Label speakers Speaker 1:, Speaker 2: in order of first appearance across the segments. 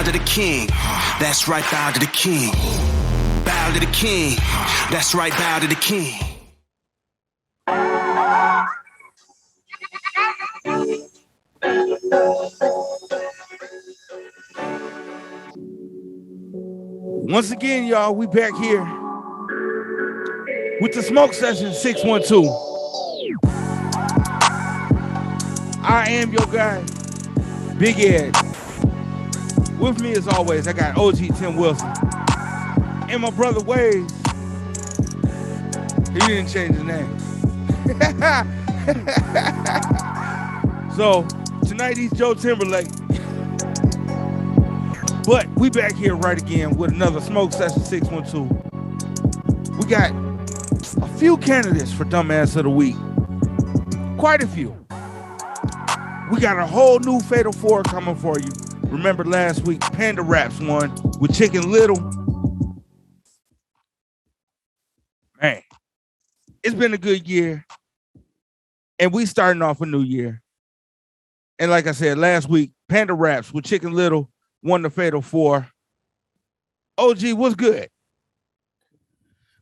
Speaker 1: bow to the king. That's right, bow to the king. Bow to the king. That's right, bow to the king.
Speaker 2: Once again, y'all, we back here with the Smoke Session 612. I am your guy, Big Ed. With me as always, I got OG Tim Wilson and my brother Waze. He didn't change his name. So tonight he's Joe Timberlake. But we back here right again with another Smoke Session 612. We got a few candidates for Dumbass of the Week. Quite a few. We got a whole new Fatal Four coming for you. Remember last week, Panda Raps won with Chicken Little. Man, it's been a good year. And we starting off a new year. And like I said, last week, Panda Raps with Chicken Little won the Fatal Four. OG, what's good?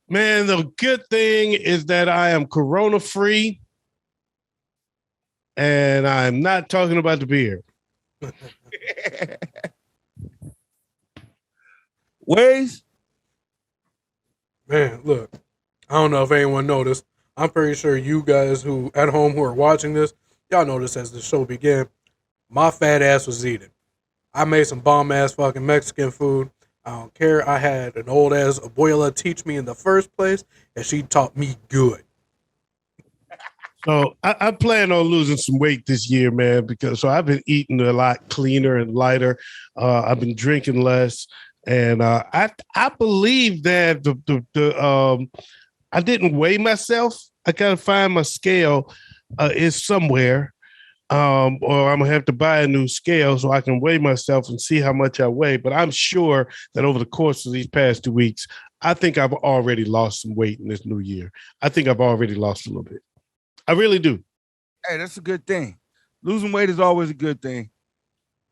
Speaker 3: Man, the good thing is that I am corona free. And I'm not talking about the beer.
Speaker 2: Waze?
Speaker 4: Man, look, I don't know if anyone noticed. I'm pretty sure you guys who at home who are watching this, y'all noticed as the show began, my fat ass was eating. I made some bomb ass fucking Mexican food. I don't care. I had an old ass abuela teach me in the first place, and she taught me good.
Speaker 3: So I plan on losing some weight this year, man, because I've been eating a lot cleaner and lighter. I've been drinking less, and I believe that I didn't weigh myself. I gotta find my scale is somewhere, or I'm gonna have to buy a new scale so I can weigh myself and see how much I weigh. But I'm sure that over the course of these past 2 weeks, I think I've already lost some weight in this new year. I think I've already lost a little bit. I really do.
Speaker 2: Hey, that's a good thing. Losing weight is always a good thing.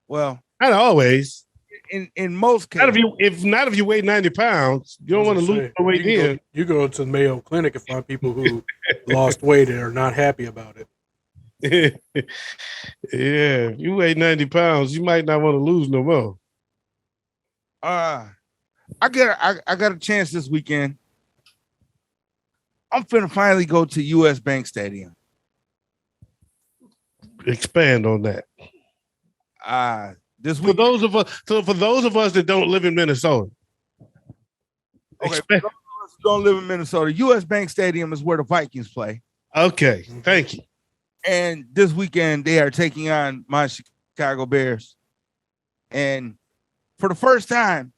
Speaker 2: Well,
Speaker 3: not always.
Speaker 2: In most cases,
Speaker 3: if you weigh 90 pounds, you don't want to lose the weight in.
Speaker 4: You go to the Mayo Clinic and find people who lost weight and are not happy about
Speaker 3: it. Yeah, if you weigh 90 pounds, you might not want to lose no more.
Speaker 2: I got a chance this weekend. I'm finna finally go to US Bank Stadium.
Speaker 3: Expand on that.
Speaker 2: This
Speaker 3: week, for those of us that don't live in Minnesota.
Speaker 2: Okay, for those of us who don't live in Minnesota, US Bank Stadium is where the Vikings play.
Speaker 3: Okay, thank you.
Speaker 2: And this weekend they are taking on my Chicago Bears. And for the first time,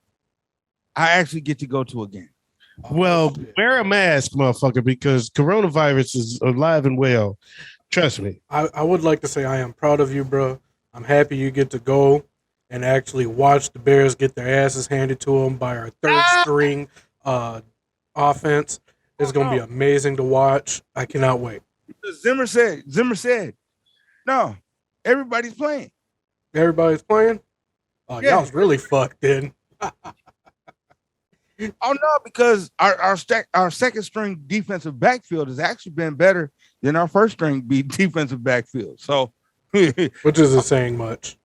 Speaker 2: I actually get to go to a game.
Speaker 3: Well, wear a mask, motherfucker, because coronavirus is alive and well. Trust me.
Speaker 4: I would like to say I am proud of you, bro. I'm happy you get to go and actually watch the Bears get their asses handed to them by our third string offense. It's going to be amazing to watch. I cannot wait.
Speaker 2: Zimmer said, no, everybody's playing.
Speaker 4: Everybody's playing? Oh, yeah. Y'all's really fucked then.
Speaker 2: Oh no, because our second string defensive backfield has actually been better than our first string defensive backfield. So,
Speaker 4: which isn't saying much.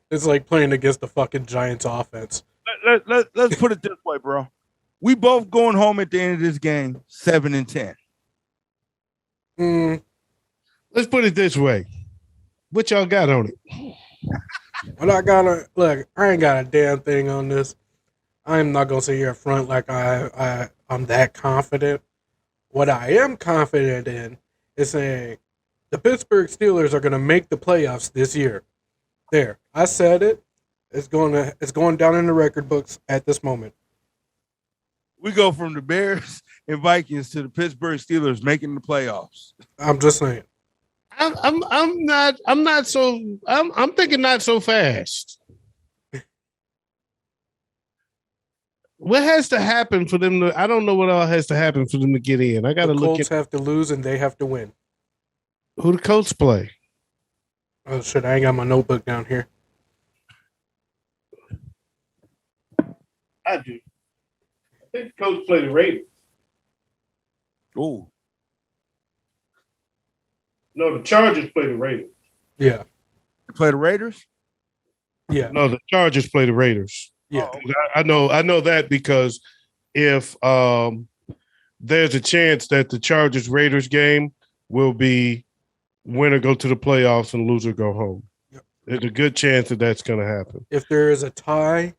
Speaker 4: It's like playing against the fucking Giants offense.
Speaker 2: Let's put it this way, bro. We both going home at the end of this game 7-10.
Speaker 3: Let's put it this way. What y'all got on it?
Speaker 4: Well, I ain't got a damn thing on this. I'm not gonna sit here front like I'm that confident. What I am confident in is saying the Pittsburgh Steelers are gonna make the playoffs this year. There, I said it. It's going down in the record books at this moment.
Speaker 2: We go from the Bears and Vikings to the Pittsburgh Steelers making the playoffs.
Speaker 4: I'm just saying.
Speaker 3: I'm thinking not so fast. What has to happen for them to? I don't know what all has to happen for them to get in. I got to look.
Speaker 4: The Colts have to lose and they have to win.
Speaker 3: Who the Colts play?
Speaker 4: Oh shit! I ain't got my notebook down here.
Speaker 3: I do. I think the Colts play the Raiders.
Speaker 2: Ooh.
Speaker 3: No, the Chargers play the Raiders.
Speaker 4: Yeah,
Speaker 2: They play the Raiders?
Speaker 4: yeah,
Speaker 3: No, the Chargers play the Raiders.
Speaker 4: yeah.
Speaker 2: Oh,
Speaker 3: I know that because if there's a chance that the Chargers Raiders game will be winner go to the playoffs and loser go home.
Speaker 4: Yep.
Speaker 3: There's a good chance that that's going to happen.
Speaker 4: If there is a tie,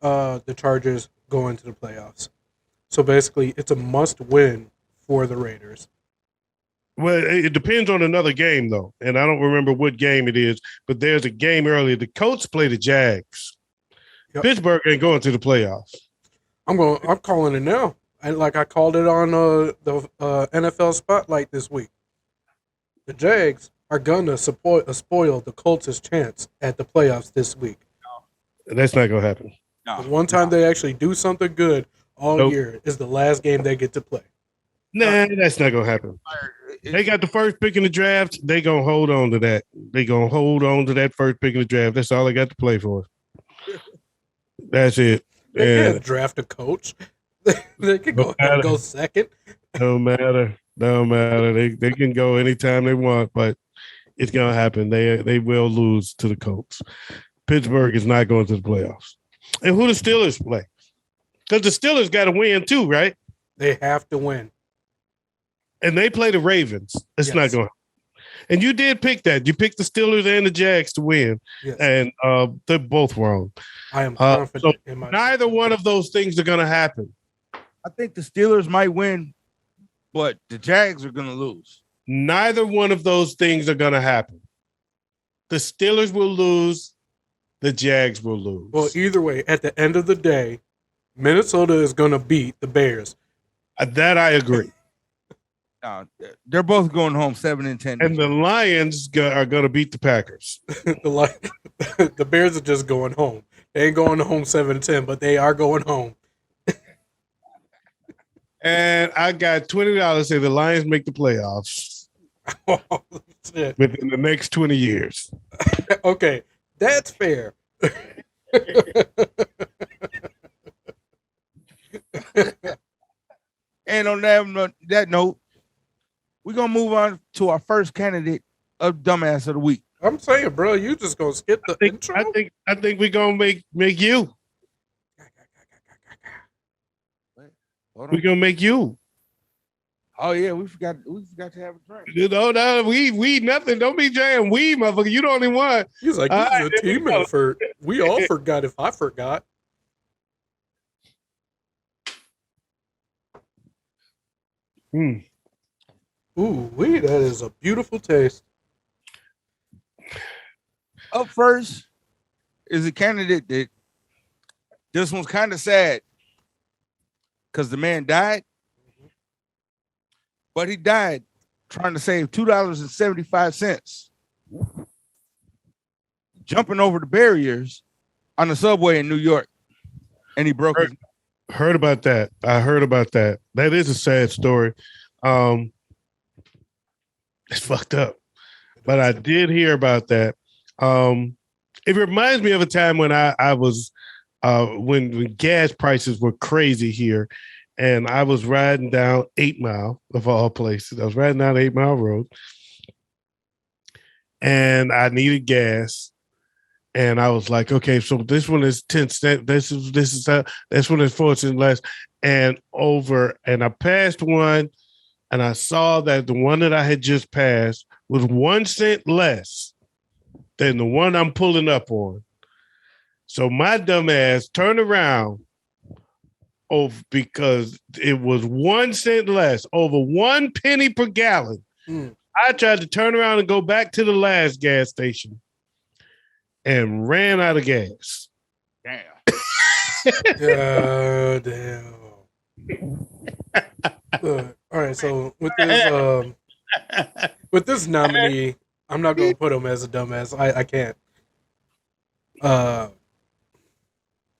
Speaker 4: the Chargers go into the playoffs. So basically, it's a must-win for the Raiders.
Speaker 3: Well, it depends on another game though, and I don't remember what game it is. But there's a game earlier. The Colts play the Jags.
Speaker 4: Yep.
Speaker 3: Pittsburgh ain't going to the playoffs.
Speaker 4: I'm calling it now. I called it on the NFL Spotlight this week. The Jags are gonna spoil the Colts' chance at the playoffs this week.
Speaker 3: That's not going to happen.
Speaker 2: no.
Speaker 4: The one time they actually do something good all
Speaker 3: Nope.
Speaker 4: year is the last game they get to play.
Speaker 3: Nah, that's not going to happen. They got the first pick in the draft. They gonna hold on to that. They gonna hold on to that first pick in the draft. That's all they got to play for. That's it.
Speaker 4: They
Speaker 3: Yeah.
Speaker 4: can't draft a coach. They can go ahead and go second.
Speaker 3: No matter. They can go anytime they want, but it's gonna happen. They will lose to the Colts. Pittsburgh is not going to the playoffs. And who the Steelers play? Because the Steelers got to win too, right?
Speaker 4: They have to win.
Speaker 3: And they play the Ravens. It's
Speaker 4: Yes.
Speaker 3: not going. And you did pick that. You picked the Steelers and the Jags to win,
Speaker 4: Yes.
Speaker 3: and they're both wrong.
Speaker 4: I am confident in my.
Speaker 3: Neither one of those things are going to happen.
Speaker 2: I think the Steelers might win, but the Jags are going to lose.
Speaker 3: Neither one of those things are going to happen. The Steelers will lose. The Jags will lose.
Speaker 4: Well, either way, at the end of the day, Minnesota is going to beat the Bears.
Speaker 3: That I agree.
Speaker 2: No, they're both going home 7-10.
Speaker 3: And the Lions are going to beat the Packers.
Speaker 4: The Bears are just going home. They ain't going home 7-10, but they are going home.
Speaker 3: And I got $20 say the Lions make the playoffs
Speaker 4: Oh, shit.
Speaker 3: within the next 20 years.
Speaker 4: Okay, that's fair.
Speaker 2: And on that note, we're going to move on to our first candidate of Dumbass of the Week.
Speaker 4: I'm saying, bro, you just gonna skip the intro?
Speaker 3: I think we're gonna make you.
Speaker 2: Hold on.
Speaker 3: We're gonna make you.
Speaker 2: Oh, yeah, we forgot to have a drink.
Speaker 3: No, we nothing. Don't be jam. We motherfucker. You the only one.
Speaker 4: He's like,
Speaker 3: All
Speaker 4: this
Speaker 3: right,
Speaker 4: is a
Speaker 3: there we
Speaker 4: team
Speaker 3: go.
Speaker 4: effort. We all forgot if I forgot.
Speaker 3: Mm.
Speaker 4: Ooh, that is a beautiful taste.
Speaker 2: Up first is a candidate that this one's kind of sad because the man died, but he died trying to save $2.75, jumping over the barriers on the subway in New York, and he broke his.
Speaker 3: Heard about that. I heard about that. That is a sad story. It's fucked up. But I did hear about that. It reminds me of a time when I was when gas prices were crazy here, and I was riding down 8 Mile of all places. I was riding down 8 Mile Road, and I needed gas. And I was like, okay, so this one is 10 cents. This one is 4 cents less. And I passed one, and I saw that the one that I had just passed was 1 cent less than the one I'm pulling up on. So my dumb ass turned around because it was 1 cent less, over 1 penny per gallon.
Speaker 4: Mm.
Speaker 3: I tried to turn around and go back to the last gas station and ran out of gas.
Speaker 2: Damn.
Speaker 4: Yeah, damn. All right, so with this nominee, I'm not gonna put him as a dumbass. I can't. I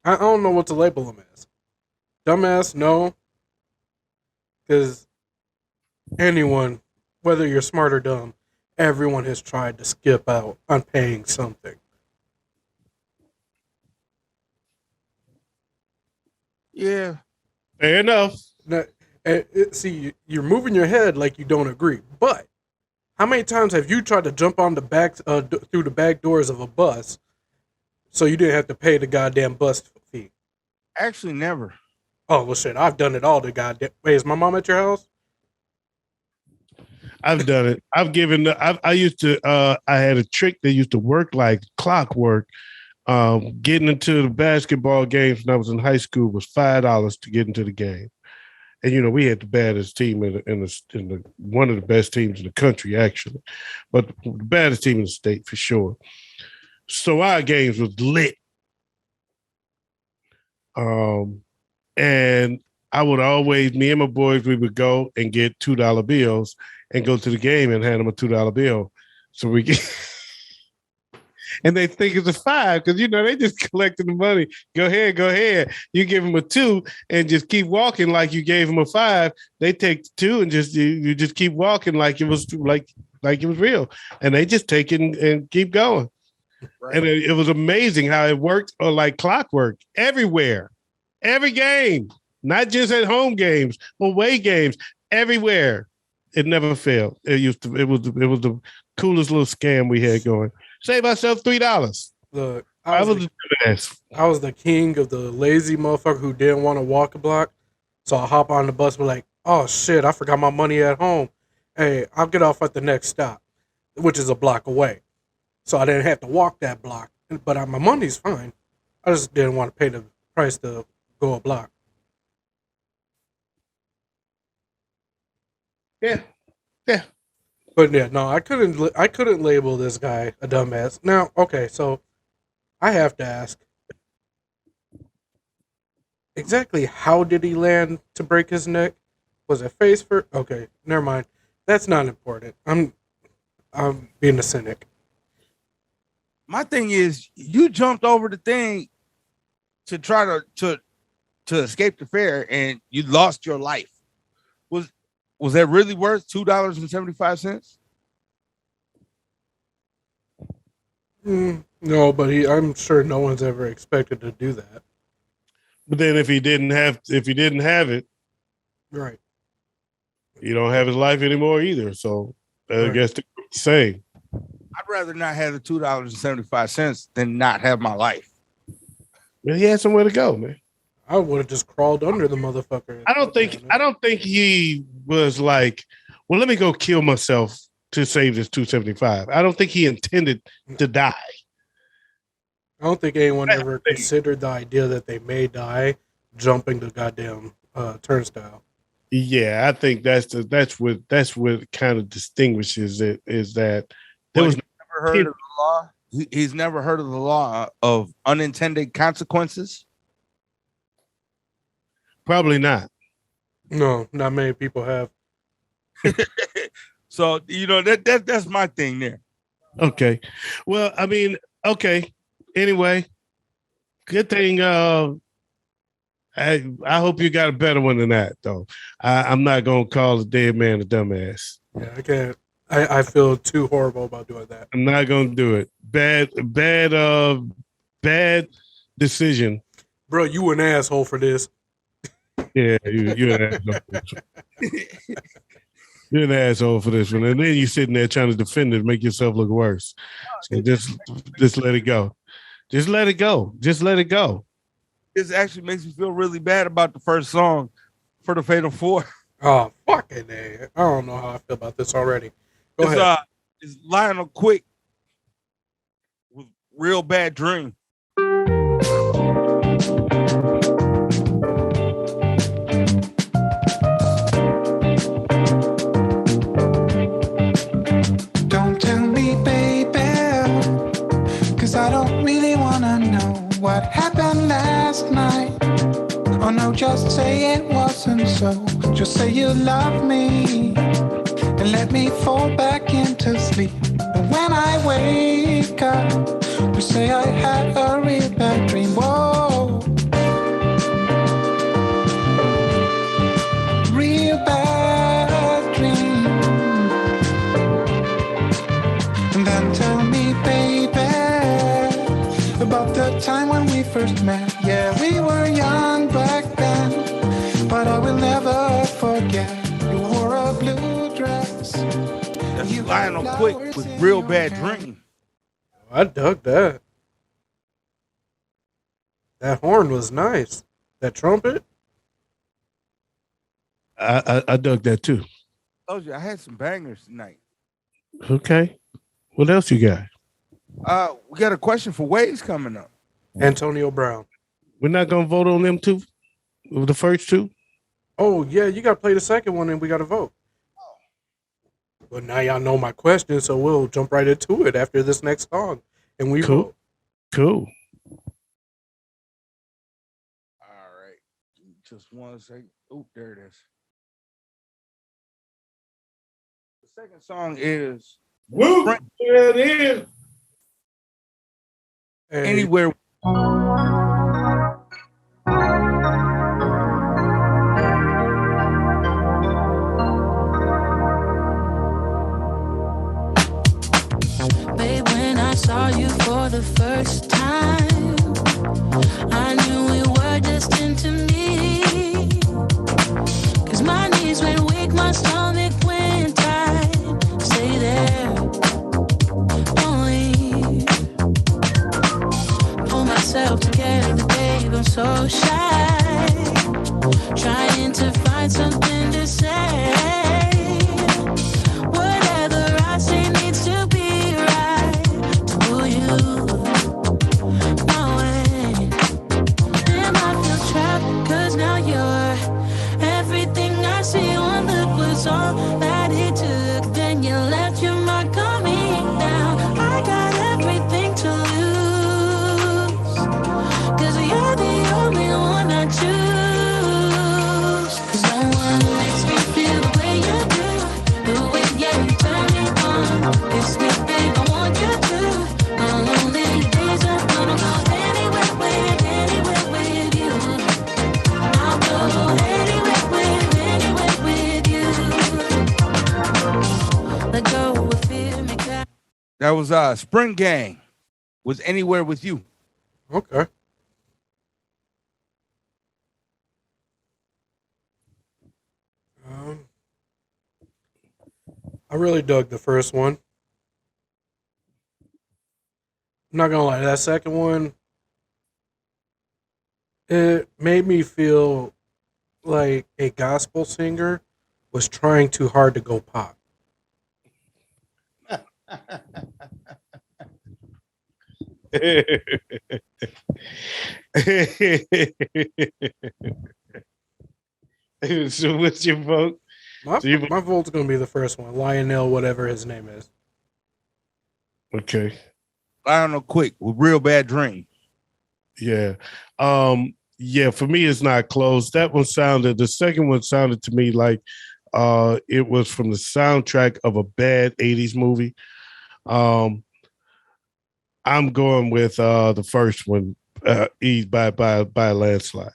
Speaker 4: don't know what to label him as. Dumbass, no. Because anyone, whether you're smart or dumb, everyone has tried to skip out on paying something.
Speaker 2: Yeah.
Speaker 3: Fair enough.
Speaker 4: Now, see, you're moving your head like you don't agree, but how many times have you tried to jump on the back through the back doors of a bus so you didn't have to pay the goddamn bus fee?
Speaker 2: Actually, never.
Speaker 4: Oh well, shit, I've done it all. The goddamn. Wait, is my mom at your house?
Speaker 3: I've done it. I used to. I had a trick that used to work like clockwork. Getting into the basketball games when I was in high school was $5 to get into the game, and we had the baddest team in the one of the best teams in the country actually, but the baddest team in the state for sure. So our games was lit. And I would always, me and my boys, we would go and get $2 bills and go to the game and hand them a $2 bill. So we get, and they think it's a $5 because they just collecting the money. Go ahead. You give them a $2 and just keep walking like you gave them a $5. They take the $2 and just you just keep walking like it was like it was real, and they just take it and keep going. Right. And it was amazing how it worked like clockwork everywhere. Every game, not just at home games, away games, everywhere. It never failed. It was the coolest little scam we had going. Save myself $3.
Speaker 4: Look, I was the king of the lazy motherfucker who didn't want to walk a block. So I hop on the bus and be like, oh shit, I forgot my money at home. Hey, I'll get off at the next stop, which is a block away. So I didn't have to walk that block. But my money's fine. I just didn't want to pay the price to go a block.
Speaker 3: Yeah.
Speaker 4: But yeah, no, I couldn't label this guy a dumbass. Now, okay, so I have to ask, exactly how did he land to break his neck? Was it face first? Okay, never mind. That's not important. I'm being a cynic.
Speaker 2: My thing is, you jumped over the thing to try to escape the fare, and you lost your life. Was that really worth $2.75?
Speaker 4: No, but I'm sure no one's ever expected to do that.
Speaker 3: But then if he didn't have it,
Speaker 4: right,
Speaker 3: you don't have his life anymore either. So I guess the same.
Speaker 2: I'd rather not have the $2.75 than not have my life.
Speaker 3: Well, he had somewhere to go, man.
Speaker 4: I would have just crawled under the motherfucker.
Speaker 3: I don't think he was like, well, let me go kill myself to save this $2.75. I don't think he intended to die.
Speaker 4: I don't think anyone ever considered the idea that they may die jumping the goddamn turnstile.
Speaker 3: Yeah, I think that's what kind of distinguishes it, is that there was
Speaker 2: never heard of the law. He's never heard of the law of unintended consequences.
Speaker 3: Probably not.
Speaker 4: No, not many people have.
Speaker 2: So that's my thing there.
Speaker 3: Okay. Well, I mean, okay. Anyway, good thing. I hope you got a better one than that, though. I'm not gonna call a dead man a dumbass.
Speaker 4: Yeah, I can't. I feel too horrible about doing that.
Speaker 3: I'm not gonna do it. Bad decision.
Speaker 4: Bro, you an asshole for this.
Speaker 3: Yeah, you're an asshole. You're an asshole for this one, and then you're sitting there trying to defend it, make yourself look worse. So just let it go. Just let it go. Just let it go.
Speaker 2: This actually makes me feel really bad about the first song for the Fatal Four.
Speaker 4: Oh, fucking A. I don't know how I feel about this already. Go ahead.
Speaker 2: It's Lionel Quick with Real Bad Dream.
Speaker 5: Don't tell me, baby, 'cause I don't really wanna know what happened last night. Oh no, just say it wasn't so. Just say you love me and let me fall back into sleep. But when I wake up, you say I had a real bad dream. Whoa, real bad dream. about the time when we first met. Yeah, we were young back then, but I will never forget. You wore a blue dress.
Speaker 2: That's
Speaker 5: You
Speaker 2: Lionel
Speaker 5: had
Speaker 2: Quick
Speaker 5: flowers
Speaker 2: with
Speaker 5: in
Speaker 2: Real
Speaker 5: your
Speaker 2: Bad
Speaker 5: hand.
Speaker 2: Dream.
Speaker 4: I dug that. That horn was nice. That trumpet.
Speaker 3: I dug that too.
Speaker 2: Told you I had some bangers tonight.
Speaker 3: Okay. What else you got?
Speaker 2: We got a question for Waves coming up.
Speaker 4: Antonio Brown.
Speaker 3: We're not gonna vote on them two, the first two.
Speaker 4: Oh yeah, you got to play the second one, and we got to vote. Well, now y'all know my question, so we'll jump right into it after this next song, and we
Speaker 3: Cool.
Speaker 4: vote.
Speaker 3: Cool.
Speaker 2: All right. Just one second. Oh, there it is. The second song is
Speaker 3: Woo!
Speaker 2: Frank-
Speaker 3: There it is.
Speaker 4: Hey,
Speaker 2: Anywhere.
Speaker 6: Babe, when I saw you for the first time, I knew we were destined to meet. 'Cause my knees went weak, my stomach went tight. Stay there, don't leave. Pull myself together, babe, I'm so shy. Trying to find something to say. Whatever I say needs to be right to pull you my way. Damn, I feel trapped, 'cause now you're everything I see. One look was all that it took. Then you left your mark on me. Now I got everything to lose, 'cause you're the only one I choose. 'Cause no one makes me feel the way you do. The way you turn me on. It's me, babe, I want you to. On lonely days I'm gonna go anywhere with you. I'll go anywhere with you. Let go of fear, make that.
Speaker 2: That was Spring Gang. Was Anywhere With You.
Speaker 4: okay. I really dug the first one. I'm not gonna lie, that second one, it made me feel like a gospel singer was trying too hard to go pop.
Speaker 3: So what's your vote?
Speaker 4: My,
Speaker 3: So you-
Speaker 4: my vote's gonna be the first one, Lionel, whatever his name is.
Speaker 3: Okay.
Speaker 2: Lionel Quick with Real Bad Dream.
Speaker 3: Yeah. Yeah, for me it's not close. That one sounded, the second one sounded to me like it was from the soundtrack of a bad 80s movie. I'm going with the first one, eased by a landslide.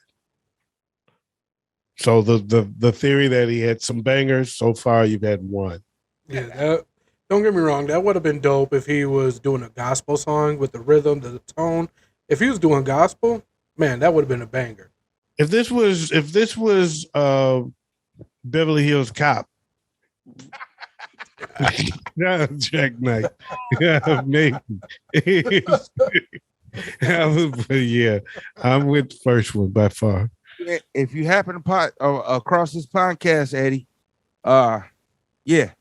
Speaker 3: So the theory that he had some bangers, so far you've had one.
Speaker 4: Yeah, that, don't get me wrong, that would have been dope if he was doing a gospel song with the rhythm, the tone. If he was doing gospel, man, that would have been a banger.
Speaker 3: If this was Beverly Hills Cop, Jack Knight, yeah, maybe. Yeah, I'm with the first one by far.
Speaker 2: If you happen to across this podcast, Eddie, yeah,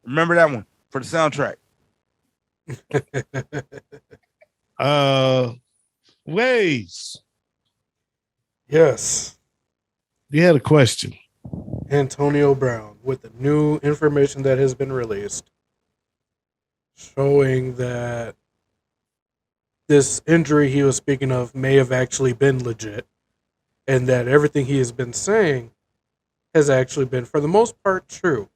Speaker 2: remember that one for the soundtrack.
Speaker 3: Ways.
Speaker 4: Yes,
Speaker 3: You had a question.
Speaker 4: Antonio Brown with the new information that has been released showing that this injury he was speaking of may have actually been legit, and that everything he has been saying has actually been, for the most part, true.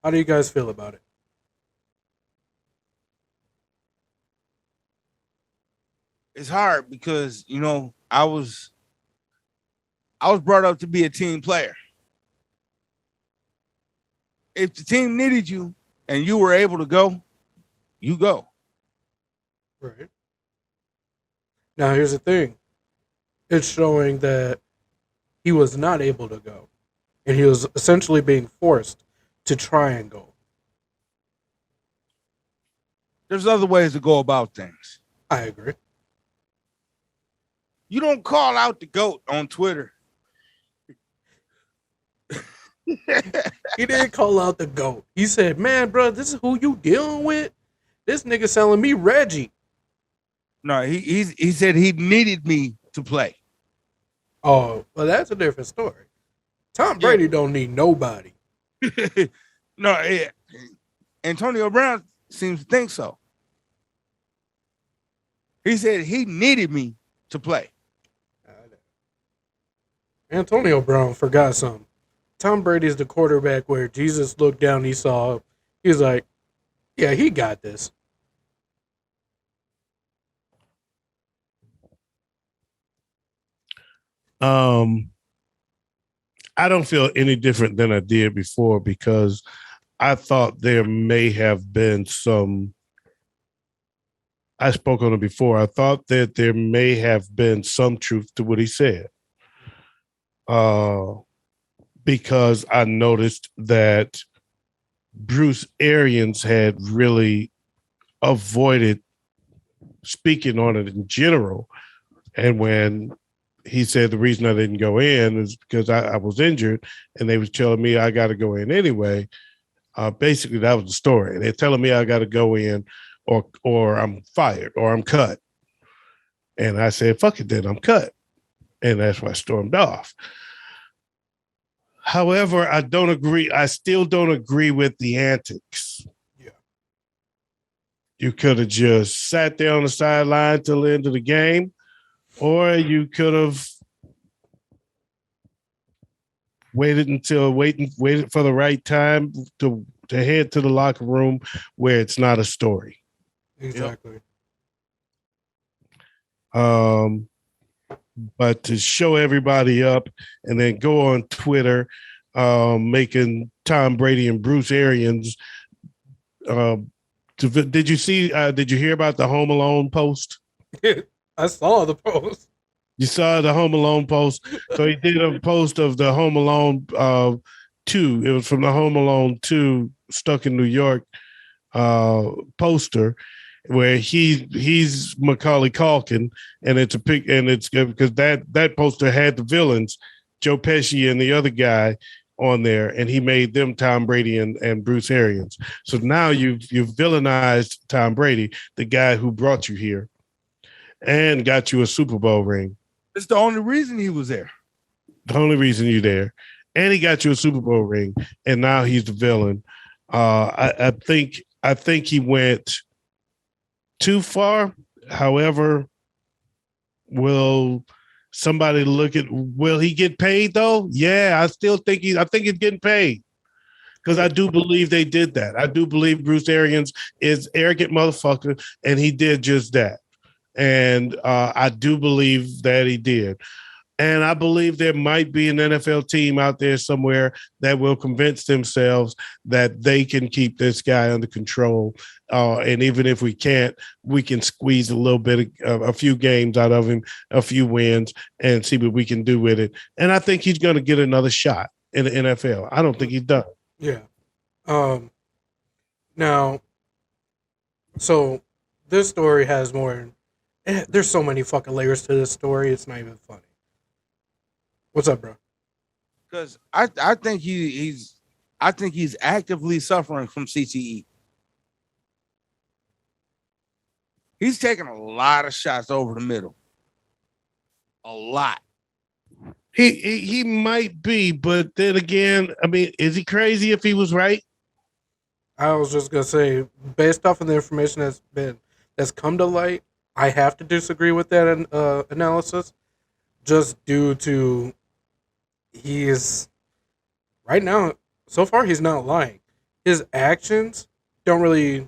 Speaker 4: How do you guys feel about it?
Speaker 2: It's hard because I was brought up to be a team player. If the team needed you and you were able to go, You go.
Speaker 4: Right. Now, here's the thing. It's showing that he was not able to go. And he was essentially being forced to try and go.
Speaker 2: There's other ways to go about things.
Speaker 4: I agree.
Speaker 2: You don't call out the GOAT on Twitter.
Speaker 4: He didn't call out the GOAT. He said, man, bro, this is who you dealing with? This nigga selling me Reggie.
Speaker 2: No, he said he needed me to play.
Speaker 4: Oh, well, that's a different story. Tom Brady don't need nobody.
Speaker 2: No, Antonio Brown seems to think so. He said he needed me to play.
Speaker 4: Antonio Brown forgot something. Tom Brady's the quarterback where Jesus looked down, he saw, he's like, yeah, he got this.
Speaker 3: I don't feel any different than I did before because I thought there may have been some. I spoke on it before. I thought that there may have been some truth to what he said. Because I noticed that Bruce Arians had really avoided speaking on it in general. And when he said the reason I didn't go in is because I was injured and they was telling me I got to go in anyway. Basically, that was the story. They're telling me I got to go in or I'm fired or I'm cut. And I said, fuck it, then I'm cut. And that's why I stormed off. However, I don't agree. I still don't agree with the antics.
Speaker 4: Yeah.
Speaker 3: You could have just sat there on the sideline till the end of the game, or you could have waited for the right time to head to the locker room where it's not a story.
Speaker 4: Exactly.
Speaker 3: But to show everybody up and then go on Twitter, making Tom Brady and Bruce Arians. Did you hear about the Home Alone post?
Speaker 4: I saw the post.
Speaker 3: You saw the Home Alone post. So he did a post of the Home Alone 2. It was from the Home Alone 2 Stuck in New York poster, where he's Macaulay Culkin, and it's a pic, and it's because that poster had the villains, Joe Pesci and the other guy on there, and he made them Tom Brady and Bruce Arians. So now you've villainized Tom Brady, the guy who brought you here, and got you a Super Bowl ring.
Speaker 2: It's the only reason he was there.
Speaker 3: The only reason you're there, and he got you a Super Bowl ring, and now he's the villain. I think he went too far. However, will somebody look at, will he get paid though? Yeah, I think he's getting paid, because I do believe they did that. I do believe Bruce Arians is arrogant motherfucker, and he did just that. And I do believe that he did. And I believe there might be an NFL team out there somewhere that will convince themselves that they can keep this guy under control. And even if we can't, we can squeeze a little bit of a few games out of him, a few wins, and see what we can do with it. And I think he's going to get another shot in the NFL. I don't think he's done.
Speaker 4: Yeah. Now, so this story has more. There's so many fucking layers to this story. It's not even funny. What's up, bro?
Speaker 2: Because I think he's actively suffering from CTE. He's taking a lot of shots over the middle. A lot.
Speaker 3: He might be, but then again, I mean, is he crazy if he was right?
Speaker 4: I was just gonna say, based off of the information that's come to light, I have to disagree with that analysis, just due to he is right now. So far, he's not lying. His actions don't really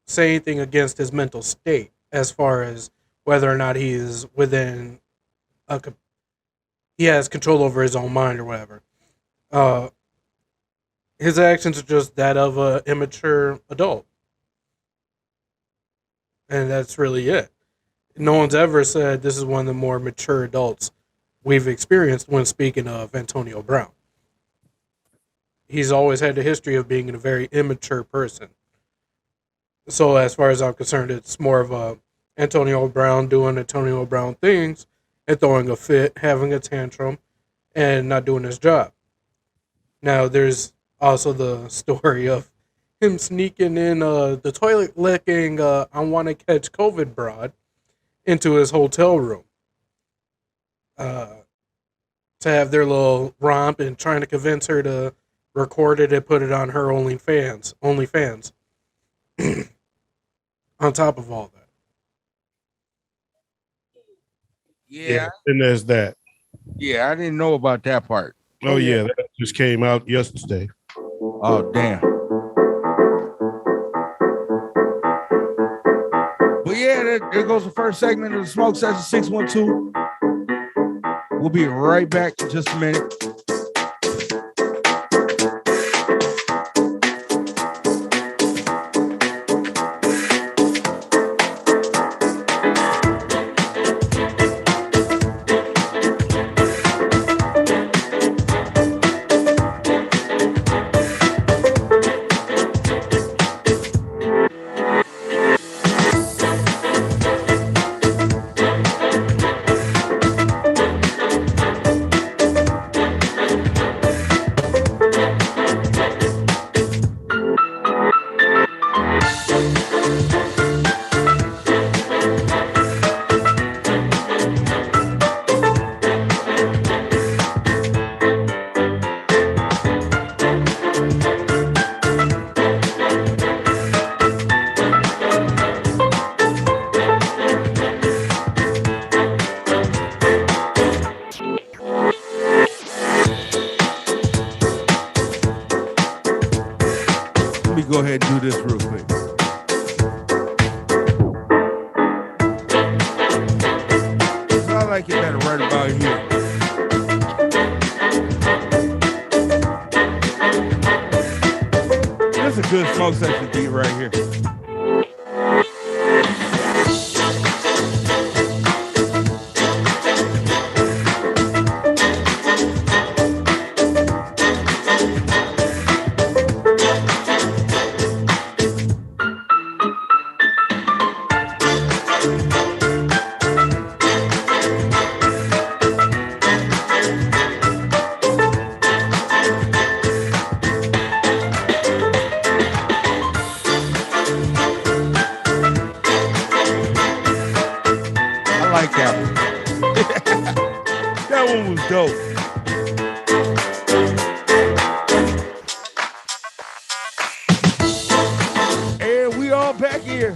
Speaker 4: say anything against his mental state, as far as whether or not he is within he has control over his own mind or whatever. His actions are just that of an immature adult. And that's really it. No one's ever said this is one of the more mature adults we've experienced when speaking of Antonio Brown. He's always had a history of being a very immature person. So as far as I'm concerned, it's more of a Antonio Brown doing Antonio Brown things and throwing a fit, having a tantrum, and not doing his job. Now, there's also the story of him sneaking in the toilet licking I want to catch COVID broad into his hotel room to have their little romp and trying to convince her to record it and put it on her OnlyFans. On top of all that.
Speaker 2: Yeah,
Speaker 3: And there's that.
Speaker 2: yeah, I didn't know about that part.
Speaker 3: Oh yeah, that just came out yesterday.
Speaker 2: Oh, damn. But yeah, there goes the first segment of the Smoke Session 612. We'll be right back in just a minute. Let me go ahead and do this real quick. So I like it better right about here. This is a good Smoke Session beat right here. I like that one. That one was dope. And we all back here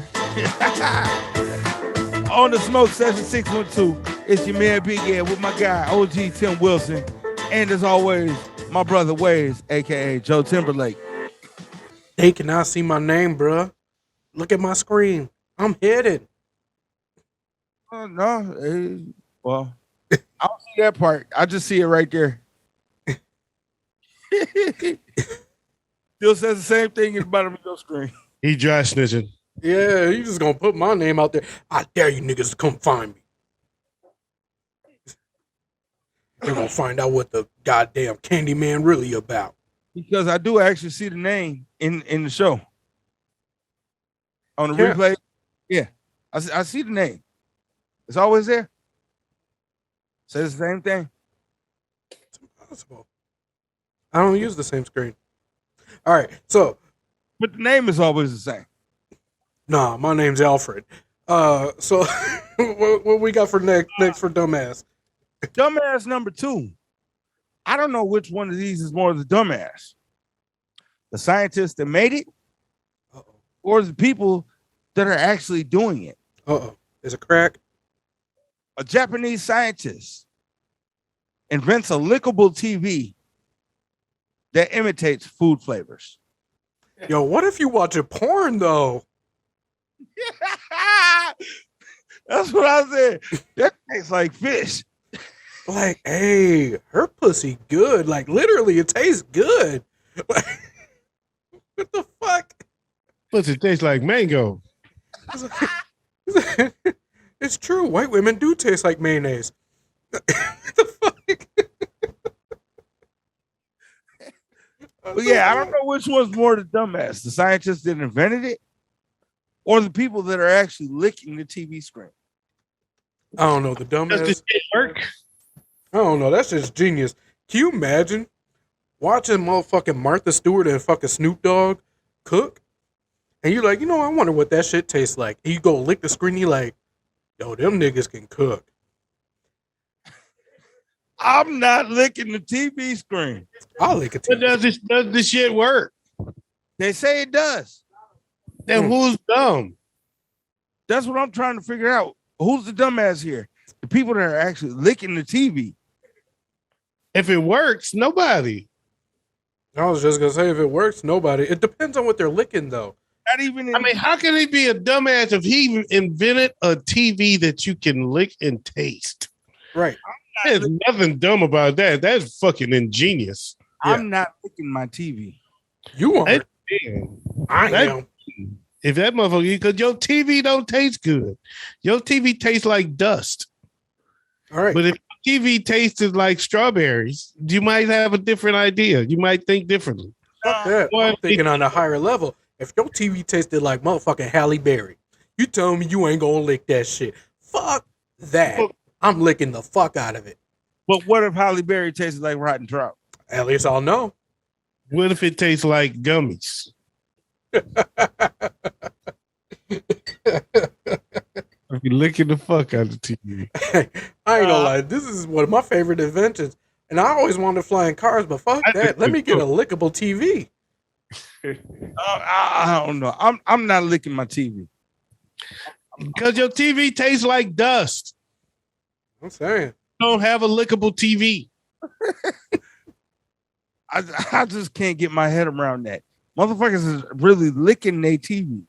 Speaker 2: on the Smoke Session 612. It's your man Big Ed with my guy OG Tim Wilson, and as always, my brother Waze, aka Joe Timberlake.
Speaker 4: They cannot see my name, bruh. Look at my screen. I'm hidden.
Speaker 2: No, well, I don't see that part. I just see it right there. Still says the same thing in the bottom of your screen.
Speaker 3: He dry snitching.
Speaker 4: Yeah, you just gonna put my name out there. I dare you niggas to come find me. You're gonna find out what the goddamn Candyman really about.
Speaker 2: Because I do actually see the name in the show. On the
Speaker 4: Yeah.
Speaker 2: replay. Yeah. I see the name. It's always there. Says the same thing.
Speaker 4: It's impossible. I don't use the same screen. All right, so
Speaker 2: But the name is always the same.
Speaker 4: nah, my name's Alfred. So what we got for next for dumbass?
Speaker 2: Dumbass number 2. I don't know which one of these is more the dumbass. The scientists that made it,
Speaker 4: Uh-oh.
Speaker 2: or the people that are actually doing it.
Speaker 4: Uh-oh. Is it crack?
Speaker 2: A Japanese scientist invents a lickable TV that imitates food flavors.
Speaker 4: Yo, what if you watch a porn though?
Speaker 2: That's what I said. That tastes like fish.
Speaker 4: Like, hey, her pussy good. Like, literally, it tastes good. Like, what the fuck?
Speaker 3: Plus, it tastes like mango.
Speaker 4: It's true. White women do taste like mayonnaise. The fuck?
Speaker 2: But yeah, I don't know which one's more the dumbass: the scientists that invented it, or the people that are actually licking the TV screen.
Speaker 4: I don't know. The
Speaker 3: Does
Speaker 4: dumbass.
Speaker 3: this shit work?
Speaker 4: I don't know. That's just genius. Can you imagine watching motherfucking Martha Stewart and fucking Snoop Dogg cook? And you're like, I wonder what that shit tastes like. And you go lick the screen, you like, yo, them niggas can cook.
Speaker 2: I'm not licking the TV screen.
Speaker 4: I'll lick a
Speaker 3: But
Speaker 4: TV.
Speaker 3: does this shit work?
Speaker 2: They say it does.
Speaker 3: Then who's dumb?
Speaker 2: That's what I'm trying to figure out. Who's the dumbass here? The people that are actually licking the TV.
Speaker 3: If it works, nobody.
Speaker 4: I was just gonna say, if it works, nobody. It depends on what they're licking, though.
Speaker 2: Not even.
Speaker 3: I mean, how can he be a dumbass if he invented a TV that you can lick and taste?
Speaker 4: Right.
Speaker 3: There's nothing dumb about that. That's fucking ingenious.
Speaker 2: I'm not licking my TV.
Speaker 4: You are.
Speaker 3: Damn.
Speaker 4: I
Speaker 3: That-
Speaker 4: am.
Speaker 3: If that motherfucker, because your TV don't taste good. Your TV tastes like dust.
Speaker 4: All right.
Speaker 3: But if TV tasted like strawberries, you might have a different idea. You might think differently.
Speaker 4: Fuck that.
Speaker 3: Boy,
Speaker 4: I'm thinking on a higher level. If your TV tasted like motherfucking Halle Berry, you tell me you ain't gonna lick that shit. Fuck that. I'm licking the fuck out of it.
Speaker 2: But what if Halle Berry tasted like rotten trout?
Speaker 4: At least I'll know.
Speaker 3: What if it tastes like gummies? If you're licking the fuck out of the TV.
Speaker 4: I ain't gonna lie. This is one of my favorite inventions. And I always wanted to fly in cars, but fuck
Speaker 3: I
Speaker 4: that.
Speaker 3: think
Speaker 4: Let me
Speaker 3: so,
Speaker 4: get a
Speaker 3: too.
Speaker 4: lickable TV.
Speaker 2: I don't know. I'm not licking my TV.
Speaker 3: Because your TV tastes like dust.
Speaker 4: I'm saying.
Speaker 3: You don't have a lickable TV.
Speaker 2: I just can't get my head around that. Motherfuckers is really licking their TVs.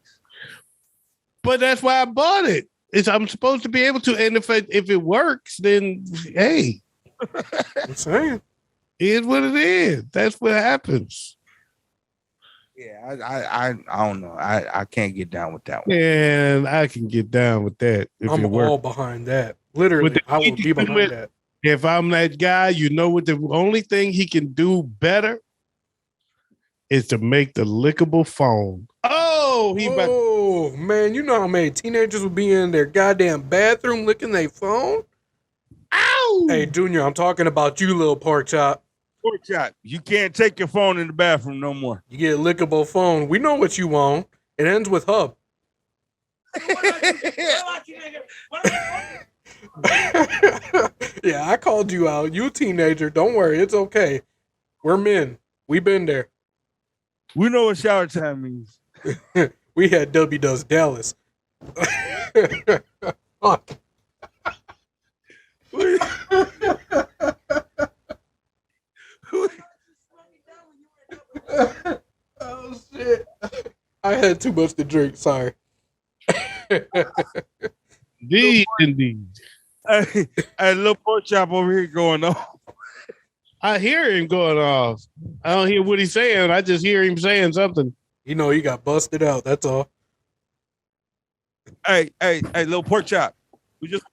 Speaker 3: But that's why I bought it. I'm supposed to be able to. And if it works, then hey,
Speaker 4: I'm saying.
Speaker 3: it is what it is. That's what happens.
Speaker 2: Yeah, I don't know. I can't get down with that one.
Speaker 3: And I can get down with that if
Speaker 4: I'm
Speaker 3: it works.
Speaker 4: all behind that. Literally,
Speaker 3: With the
Speaker 4: I will be
Speaker 3: heat
Speaker 4: behind
Speaker 3: with-
Speaker 4: that.
Speaker 3: If I'm that guy, you know what the only thing he can do better is to make the lickable phone. Oh, he about
Speaker 4: Oh, man, you know how many teenagers would be in their goddamn bathroom licking their phone?
Speaker 3: ow!
Speaker 4: Hey, Junior, I'm talking about you, little pork chop.
Speaker 2: Pork chop, you can't take your phone in the bathroom no more.
Speaker 4: You get a lickable phone. We know what you want. It ends with hub. Yeah, I called you out. You a teenager. Don't worry. It's okay. We're men. We been there.
Speaker 2: We know what shower time means.
Speaker 4: We had W Does Dallas. Fuck. Oh shit. I had too much to drink, sorry.
Speaker 3: Indeed.
Speaker 2: Hey, little pork chop over here going on.
Speaker 3: I hear him going off. I don't hear what he's saying. I just hear him saying something.
Speaker 4: You know he got busted out, that's all.
Speaker 2: Hey, little pork chop. We just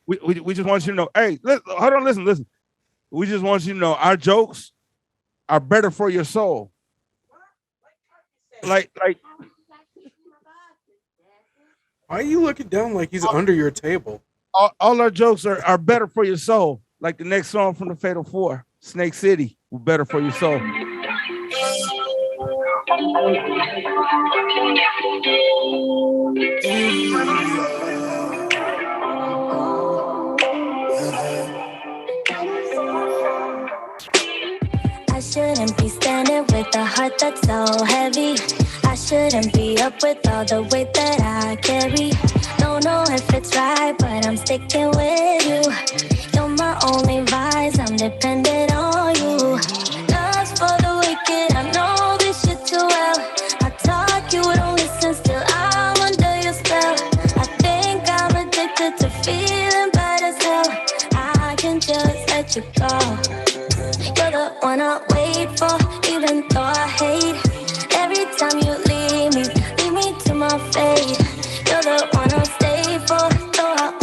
Speaker 2: want you to know. Hey, hold on, listen. We just want you to know our jokes are better for your soul. Like
Speaker 4: Why are you looking down like he's under your table?
Speaker 2: all our jokes are better for your soul. Like the next song from the Fatal Four, Snake City, better for your soul.
Speaker 6: I shouldn't be standing with a heart that's so heavy. I shouldn't be up with all the weight that I carry. Don't know if it's right, but I'm sticking with you. You're my only vice, I'm dependent on you. Love's for the wicked, I know this shit too well. I talk, you don't listen, still I'm under your spell. I think I'm addicted to feeling bad as hell. I can just let you go. You're the one I wait for, even though I hate. Every time you leave me to my fate. You're the one I'll stay for, though I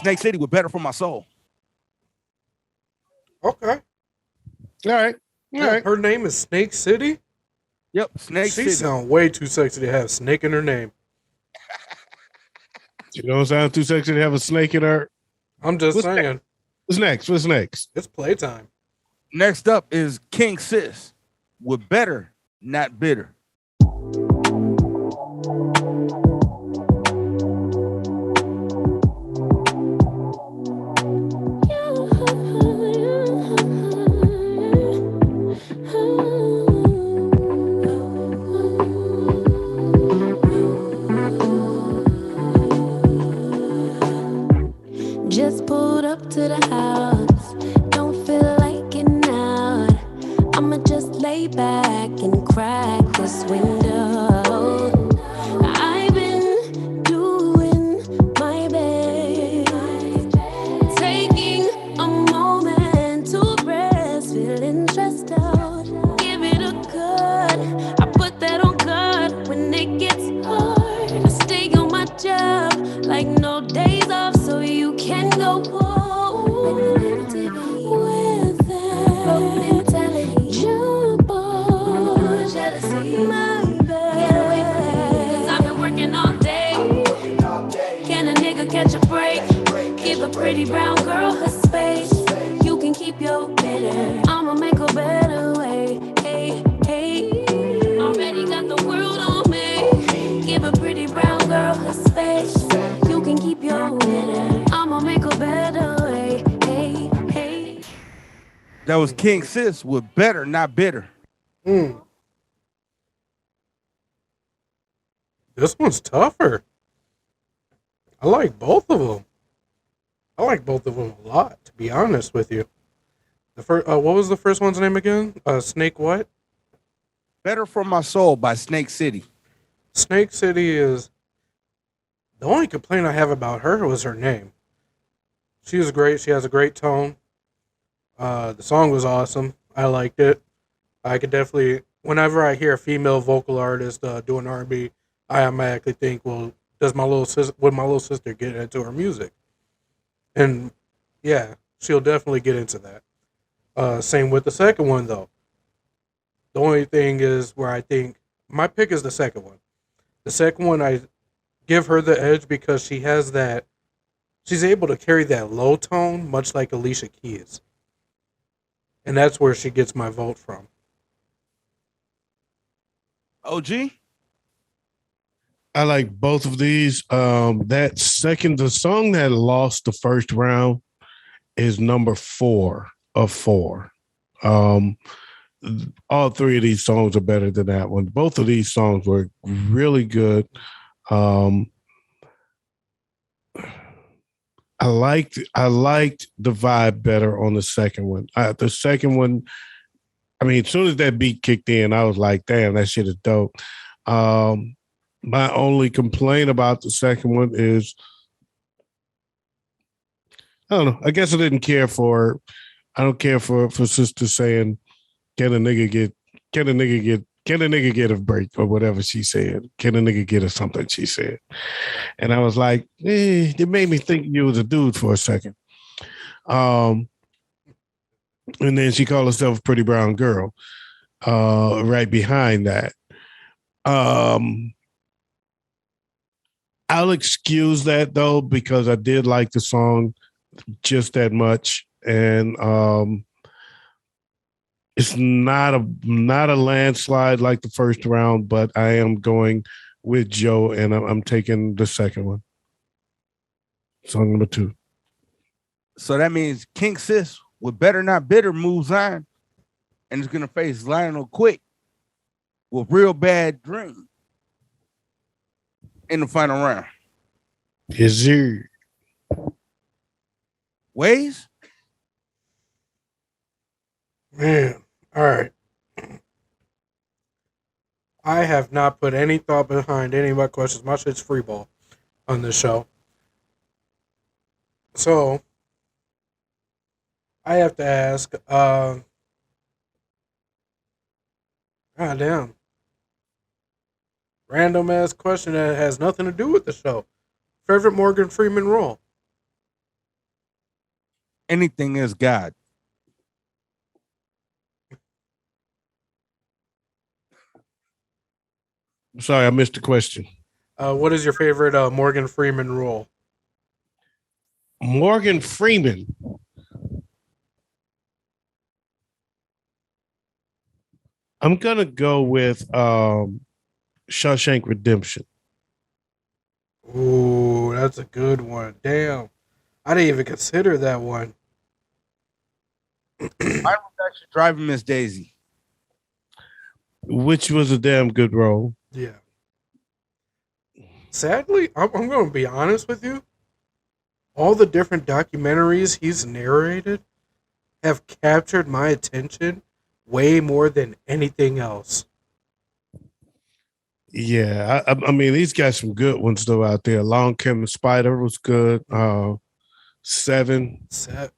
Speaker 2: Snake City with Better for My Soul.
Speaker 4: Okay.
Speaker 3: All right. All right.
Speaker 4: Her name is Snake City.
Speaker 2: Yep, Snake
Speaker 4: She
Speaker 2: City.
Speaker 4: sounds way too sexy to have snake in her name.
Speaker 3: You don't sound too sexy to have a snake in her.
Speaker 4: I'm just
Speaker 3: What's
Speaker 4: saying.
Speaker 3: What's next? What's next?
Speaker 4: It's playtime.
Speaker 2: Next up is King Sis with Better, Not Bitter.
Speaker 6: Just pulled up to the house. Don't feel like getting out. I'ma just lay back and crack this window. I've been doing my best, taking a moment to rest, feeling stressed out. Give it a good. I put that on God when it gets hard. I stay on my job like no days off, so you can go home with that. Jump on jealousy, my bad. Get away from me, 'cause I've been working all day. Can a nigga catch a break? Give a pretty brown girl her space. You can keep your bitter. I'ma make a better way. Hey, hey. Already got the world on me. Give a pretty brown girl her space. You can keep your bitter. I'ma make a better way. Hey, hey.
Speaker 2: That was King Sis with Better, Not Bitter.
Speaker 4: This one's tougher. I like both of them. I like both of them a lot, to be honest with you. The first, what was the first one's name again? Snake what?
Speaker 2: Better for My Soul by Snake City.
Speaker 4: Snake City is... The only complaint I have about her was her name. She was great. She has a great tone. The song was awesome. I liked it. I could definitely... Whenever I hear a female vocal artist doing R&B, I automatically think, well, would my little sister get into her music? And yeah, she'll definitely get into that. Same with the second one, though. The only thing is where I think my pick is the second one. The second one, I give her the edge because she has that. She's able to carry that low tone, much like Alicia Keys. And that's where she gets my vote from.
Speaker 2: OG?
Speaker 3: I like both of these. The song that lost the first round is number 4 of 4. All three of these songs are better than that one. Both of these songs were really good. I liked the vibe better on the second one. The second one, I mean, as soon as that beat kicked in, I was like, damn, that shit is dope. My only complaint about the second one is, I don't know. I guess I don't care for sister saying, can a nigga get a break or whatever she said? Can a nigga get or something she said? And I was like, it made me think you was a dude for a second. And then she called herself a pretty brown girl right behind that. I'll excuse that though, because I did like the song just that much. And it's not a landslide like the first round, but I am going with Joe, and I'm taking the second one. Song number 2.
Speaker 2: So that means King Sis with Better Not Bitter moves on and is going to face Lionel Quick with Real Bad Dream in the final round.
Speaker 3: Yes, sir.
Speaker 2: Ways?
Speaker 4: Man, all right. I have not put any thought behind any of my questions. My shit's free ball on this show. So, I have to ask, goddamn. Random ass question that has nothing to do with the show. Favorite Morgan Freeman role?
Speaker 2: Anything is God.
Speaker 3: I'm sorry, I missed the question.
Speaker 4: What is your favorite Morgan Freeman role?
Speaker 3: Morgan Freeman. I'm gonna go with Shawshank Redemption.
Speaker 4: Ooh, that's a good one. Damn. I didn't even consider that one.
Speaker 2: I was actually driving Miss Daisy.
Speaker 3: Which was a damn good role.
Speaker 4: Yeah. Sadly, I'm going to be honest with you. All the different documentaries he's narrated have captured my attention way more than anything else.
Speaker 3: Yeah, I mean, he's got some good ones though out there. Long Came the Spider was good. Seven.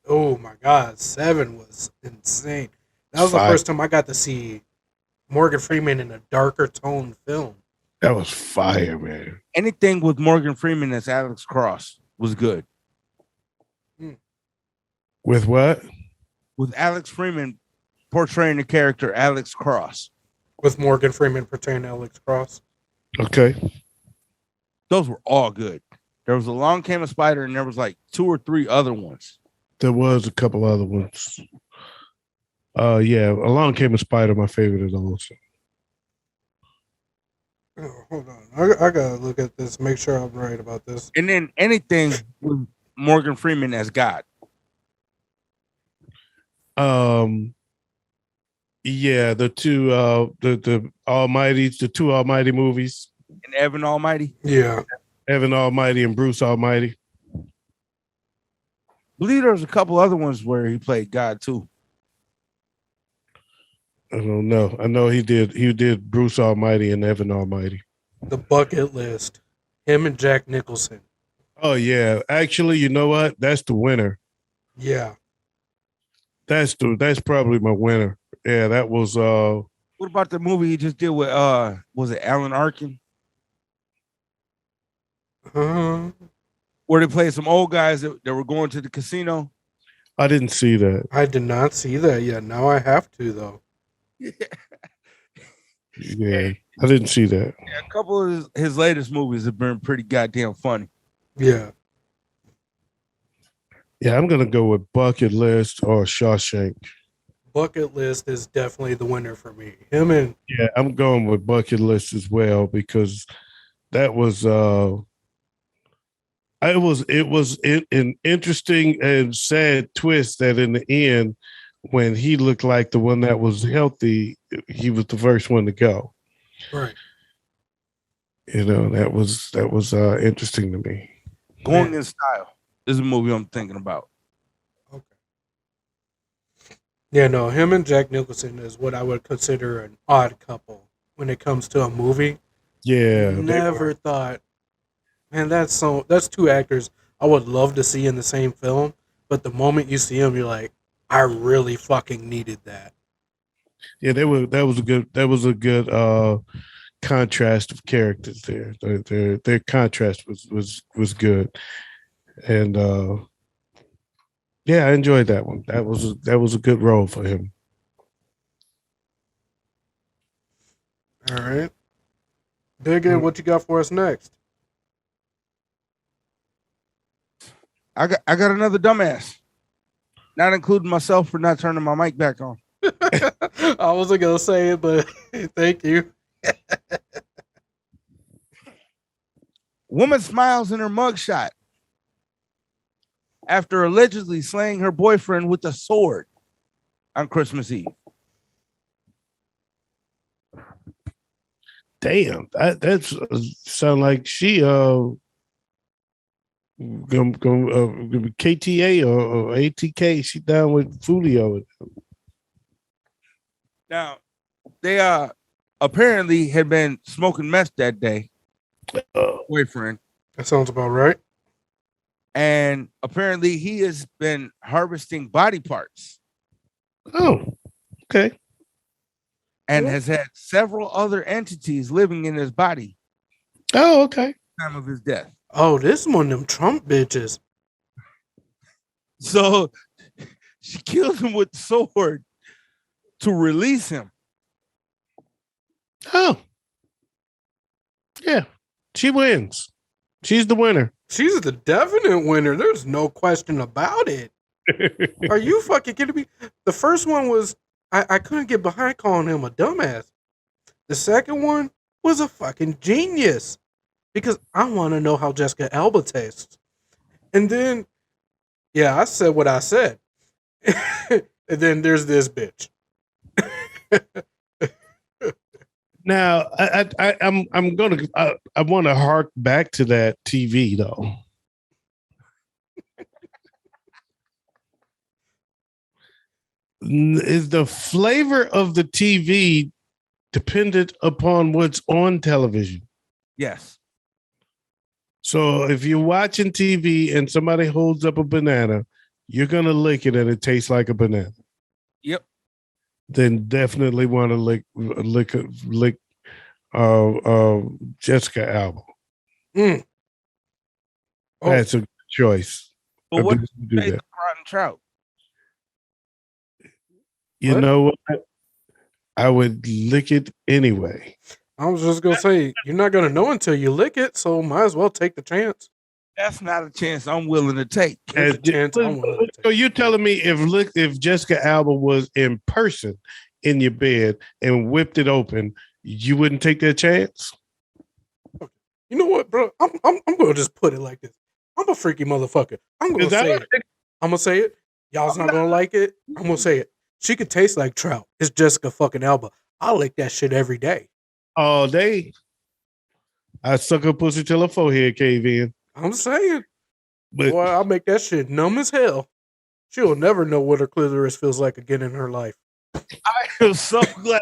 Speaker 4: Oh my God, Seven was insane. That was the
Speaker 3: Fire.
Speaker 4: first time I got to see Morgan Freeman in a darker tone film.
Speaker 3: That was fire, man.
Speaker 2: Anything with Morgan Freeman as Alex Cross was good.
Speaker 3: With what?
Speaker 2: With Alex Freeman portraying the character Alex Cross.
Speaker 4: With Morgan Freeman portraying Alex Cross.
Speaker 3: Okay.
Speaker 2: Those were all good. There was Along Came a Spider, and there was like 2 or 3 other ones.
Speaker 3: There was a couple other ones. Yeah, Along Came a Spider, my favorite of those.
Speaker 4: Oh, hold on. I gotta look at this, make sure I'm right about this.
Speaker 2: And then anything with Morgan Freeman as God.
Speaker 3: Yeah, the two the Almighties, the two Almighty movies.
Speaker 2: And Evan Almighty.
Speaker 4: Yeah.
Speaker 3: Evan Almighty and Bruce Almighty.
Speaker 2: I believe there was a couple other ones where he played God too.
Speaker 3: I don't know. I know he did Bruce Almighty and Evan Almighty.
Speaker 4: The Bucket List. Him and Jack Nicholson.
Speaker 3: Oh yeah. Actually, you know what? That's the winner.
Speaker 4: Yeah.
Speaker 3: That's probably my winner. Yeah, that was
Speaker 2: What about the movie he just did with was it Alan Arkin? Where they played some old guys that were going to the casino.
Speaker 3: I didn't see that.
Speaker 4: I did not see that yet. Now I have to though.
Speaker 3: Yeah, I didn't see that.
Speaker 2: Yeah, a couple of his latest movies have been pretty goddamn funny.
Speaker 4: Yeah.
Speaker 3: Yeah, I'm gonna go with Bucket List or Shawshank.
Speaker 4: Bucket List is definitely the winner for me. Him and
Speaker 3: Yeah, I'm going with Bucket List as well because that was it was an interesting and sad twist that in the end, when he looked like the one that was healthy, he was the first one to go.
Speaker 4: right.
Speaker 3: You know, that was interesting to me.
Speaker 2: Going in Style is a movie I'm thinking about.
Speaker 4: Okay. Yeah, no, him and Jack Nicholson is what I would consider an odd couple when it comes to a movie.
Speaker 3: Yeah,
Speaker 4: Never thought, man, that's two actors I would love to see in the same film, but the moment you see them, you're like, I really fucking needed that.
Speaker 3: yeah, that was a good contrast of characters there. Their contrast was good, and yeah, I enjoyed that one. That was a good role for him.
Speaker 4: All right. Biggie, what you got for us next?
Speaker 2: I got another dumbass. Not including myself for not turning my mic back on.
Speaker 4: I wasn't gonna say it, but thank you.
Speaker 2: Woman smiles in her mugshot after allegedly slaying her boyfriend with a sword on Christmas Eve.
Speaker 3: Damn, that's sound like she KTA or ATK. She down with Fulio.
Speaker 2: Now, they apparently had been smoking meth that day. Boyfriend.
Speaker 4: That sounds about right.
Speaker 2: And apparently he has been harvesting body parts
Speaker 3: Oh, okay.
Speaker 2: and has had several other entities living in his body
Speaker 3: Oh, okay.
Speaker 2: at the time of his death.
Speaker 4: Oh, this one of them Trump bitches.
Speaker 2: So She kills him with the sword to release him.
Speaker 3: Oh. Yeah. She wins. She's the winner.
Speaker 4: She's the definite winner. There's no question about it. Are you fucking kidding me? The first one was I couldn't get behind calling him a dumbass. The second one was a fucking genius because I want to know how Jessica Alba tastes. And then, yeah, I said what I said. And then there's this bitch.
Speaker 3: Now, I'm gonna I want to hark back to that TV though. Is the flavor of the TV dependent upon what's on television?
Speaker 2: Yes.
Speaker 3: So if you're watching TV and somebody holds up a banana, you're gonna lick it and it tastes like a banana.
Speaker 2: Yep.
Speaker 3: Then definitely want to lick Jessica Alba.
Speaker 4: Mm. Oh.
Speaker 3: That's a good choice.
Speaker 2: But what do
Speaker 3: do
Speaker 2: you say
Speaker 3: that.
Speaker 2: to rotten trout?
Speaker 3: You
Speaker 4: What?
Speaker 3: know what? I would lick it anyway.
Speaker 4: I was just gonna say you're not gonna know until you lick it, so might as well take the chance.
Speaker 2: That's not a chance I'm willing to take.
Speaker 4: There's a chance I'm willing to
Speaker 3: So
Speaker 4: take.
Speaker 3: you telling me if Jessica Alba was in person in your bed and whipped it open, you wouldn't take that chance?
Speaker 4: You know what, bro? I'm gonna just put it like this. I'm a freaky motherfucker. I'm gonna say it. I'm gonna say it. Y'all's not gonna like it. I'm gonna say it. She could taste like trout. It's Jessica fucking Alba. I lick that shit every day.
Speaker 3: All day. I suck her pussy till her forehead cave in.
Speaker 4: I'm saying,
Speaker 3: But
Speaker 4: boy, I'll make that shit numb as hell. She'll never know what her clitoris feels like again in her life.
Speaker 2: I am so glad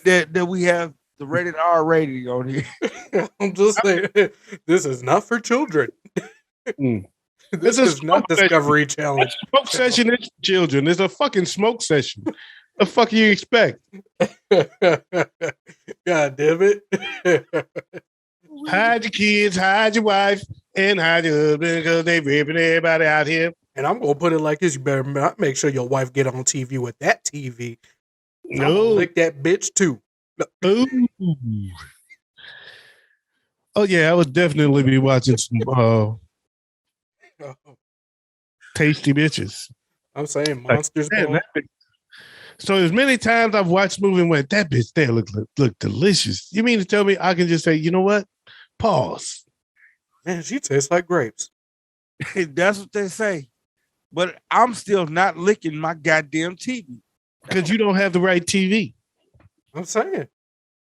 Speaker 2: that we have the rated R rating on here.
Speaker 4: I'm just saying, this is not for children.
Speaker 3: Mm.
Speaker 4: This
Speaker 3: It's a
Speaker 4: is not
Speaker 3: smoke
Speaker 4: Discovery Challenge.
Speaker 3: smoke session is for children. It's a fucking smoke session. The fuck you expect?
Speaker 4: God damn it.
Speaker 3: Hide your kids, hide your wife, and hide your husband because they ripping everybody out here.
Speaker 4: And I'm gonna put it like this: you better not make sure your wife get on TV with that TV. I'm gonna
Speaker 3: No.
Speaker 4: lick that bitch too.
Speaker 3: Ooh. Oh yeah, I would definitely be watching some tasty bitches.
Speaker 4: I'm saying monsters.
Speaker 3: Man,
Speaker 4: Ball.
Speaker 3: that bitch- So as many times I've watched movie and went, that bitch there look delicious. You mean to tell me I can just say, you know what? Pause.
Speaker 4: Man, she tastes like grapes.
Speaker 2: That's what they say. But I'm still not licking my goddamn TV.
Speaker 3: Because you don't have the right TV.
Speaker 4: I'm saying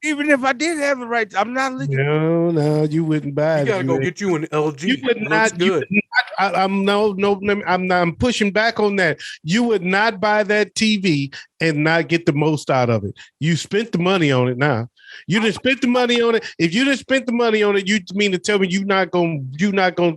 Speaker 2: Even if I did have the right, I'm not licking.
Speaker 3: No, you wouldn't buy
Speaker 4: you
Speaker 3: it.
Speaker 4: gotta go get you an LG.
Speaker 3: You would
Speaker 4: It
Speaker 3: not.
Speaker 4: looks
Speaker 3: You
Speaker 4: good.
Speaker 3: would not I'm pushing back on that. You would not buy that TV and not get the most out of it. You spent the money on it now. You didn't spend the money on it. If you didn't spend the money on it, you mean to tell me you're not gonna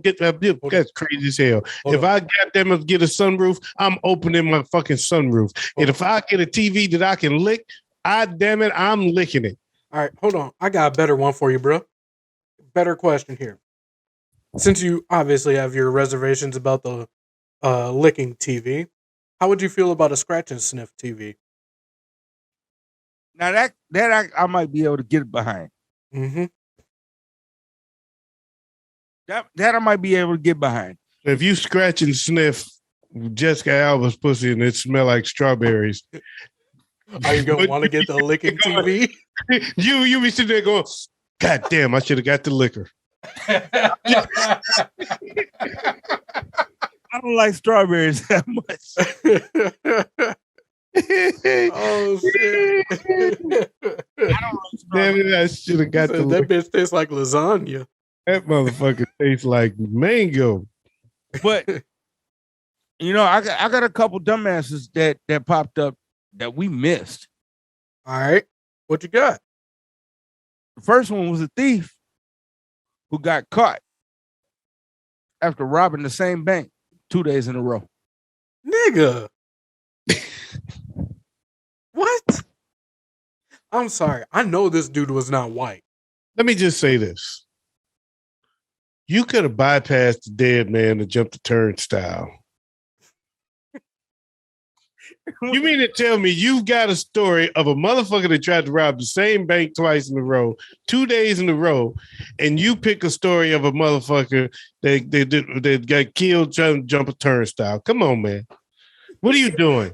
Speaker 3: get that bill? That's crazy as hell.
Speaker 4: Hold
Speaker 3: If
Speaker 4: on.
Speaker 3: I got them to get a sunroof, I'm opening my fucking sunroof. And if I get a TV that I can lick, damn it, I'm licking it.
Speaker 4: All right, hold on. I got a better one for you, bro. Better question here. Since you obviously have your reservations about the licking TV, how would you feel about a scratch and sniff TV?
Speaker 2: Now that I might be able to get behind.
Speaker 4: Mm-hmm.
Speaker 2: That I might be able to get behind.
Speaker 3: If you scratch and sniff Jessica Alba's pussy and it smell like strawberries,
Speaker 4: Are you gonna want to get the licking TV?
Speaker 3: you be sitting there going, God damn, I should have got the liquor.
Speaker 2: I don't like strawberries that much.
Speaker 4: Oh shit!
Speaker 3: Damn it, I should have got the
Speaker 4: That
Speaker 3: liquor.
Speaker 4: bitch tastes like lasagna.
Speaker 3: That motherfucker tastes like mango.
Speaker 2: But you know, I got a couple dumbasses that popped up that we missed.
Speaker 4: All right, what you got?
Speaker 2: The first one was a thief who got caught after robbing the same bank 2 days in a row.
Speaker 4: Nigga. What? I'm sorry. I know this dude was not white.
Speaker 3: Let me just say this. You could have bypassed the dead man to jump the turnstile. You mean to tell me you got a story of a motherfucker that tried to rob the same bank twice in a row, 2 days in a row, and you pick a story of a motherfucker that got killed trying to jump a turnstile? Come on, man. What are you doing?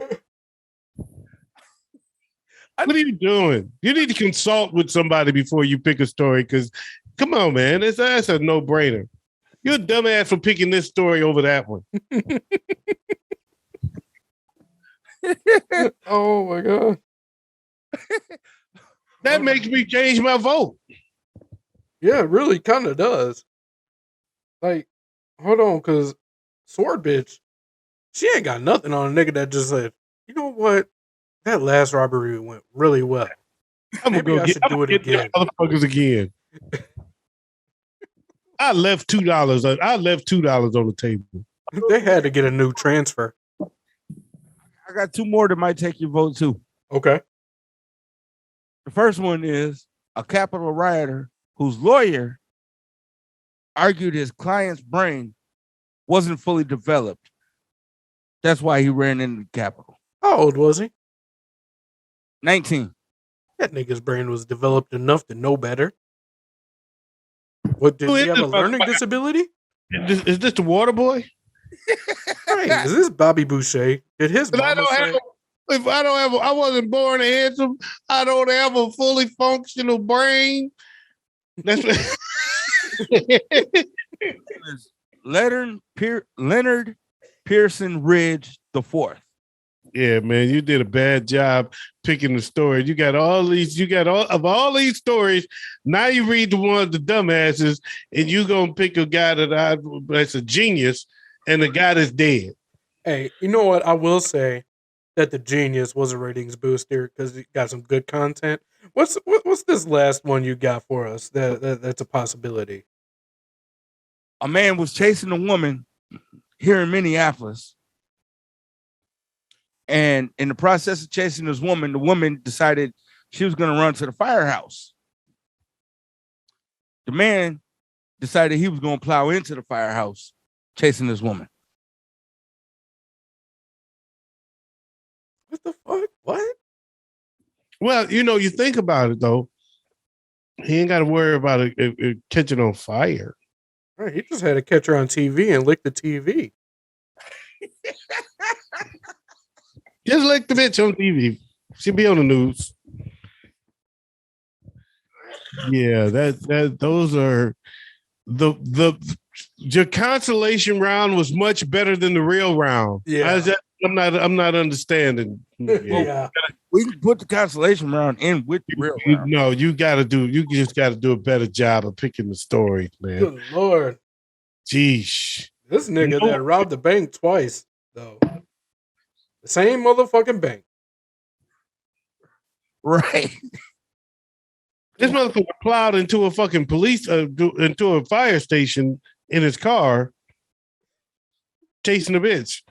Speaker 3: What are you doing? You need to consult with somebody before you pick a story, because come on, man. That's a no-brainer. You're a dumbass for picking this story over that one.
Speaker 4: Oh my god.
Speaker 3: That makes me change my vote.
Speaker 4: Yeah, it really kind of does. Like, hold on, because Sword Bitch, she ain't got nothing on a nigga that just said, you know what? That last robbery went really well.
Speaker 3: I'm gonna
Speaker 4: Maybe
Speaker 3: go
Speaker 4: I
Speaker 3: get,
Speaker 4: should
Speaker 3: I'm
Speaker 4: do
Speaker 3: gonna
Speaker 4: it
Speaker 3: get
Speaker 4: again.
Speaker 3: the motherfuckers again. I left $2. I left $2 on the table.
Speaker 4: They had to get a new transfer.
Speaker 2: I got two more that might take your vote too.
Speaker 4: Okay.
Speaker 2: The first one is a Capitol rioter whose lawyer argued his client's brain wasn't fully developed. That's why he ran into the Capitol.
Speaker 4: How old was he?
Speaker 2: 19.
Speaker 4: That nigga's brain was developed enough to know better. What, did
Speaker 3: Who
Speaker 4: he
Speaker 3: is
Speaker 4: have a
Speaker 3: this
Speaker 4: learning
Speaker 3: motherfucker?
Speaker 4: disability?
Speaker 3: Is this the water boy?
Speaker 4: Right. Is this Bobby Boucher? Did his
Speaker 3: If I
Speaker 4: mama
Speaker 3: don't
Speaker 4: say?
Speaker 3: have, I wasn't born handsome. I don't have a fully functional brain. That's what.
Speaker 2: Leonard Pearson Ridge the Fourth.
Speaker 3: Yeah, man, you did a bad job picking the story. You got all these stories. Now you read the ones, the dumbasses, and you gonna pick a guy that's a genius and the guy that's dead.
Speaker 4: Hey, you know what? I will say that the Genius was a ratings booster because it got some good content. What's this last one you got for us? That's a possibility.
Speaker 2: A man was chasing a woman here in Minneapolis. And in the process of chasing this woman, the woman decided she was going to run to the firehouse. The man decided he was going to plow into the firehouse chasing this woman.
Speaker 4: What the fuck? What?
Speaker 3: Well, you think about it though. He ain't got to worry about it catching on fire.
Speaker 4: Right, he just had to catch her on TV and lick the TV.
Speaker 3: Just like the bitch on TV. She'll be on the news. Yeah, those are your consolation round was much better than the real round.
Speaker 4: Yeah.
Speaker 3: I'm not understanding.
Speaker 4: Yeah.
Speaker 2: We can put the consolation round in with the real round.
Speaker 3: No, you just gotta do a better job of picking the stories, man.
Speaker 4: Good Lord.
Speaker 3: Jeez.
Speaker 4: This nigga that robbed the bank twice, though. The same motherfucking bank.
Speaker 2: Right.
Speaker 3: This motherfucker plowed into a fucking into a fire station in his car, chasing a bitch.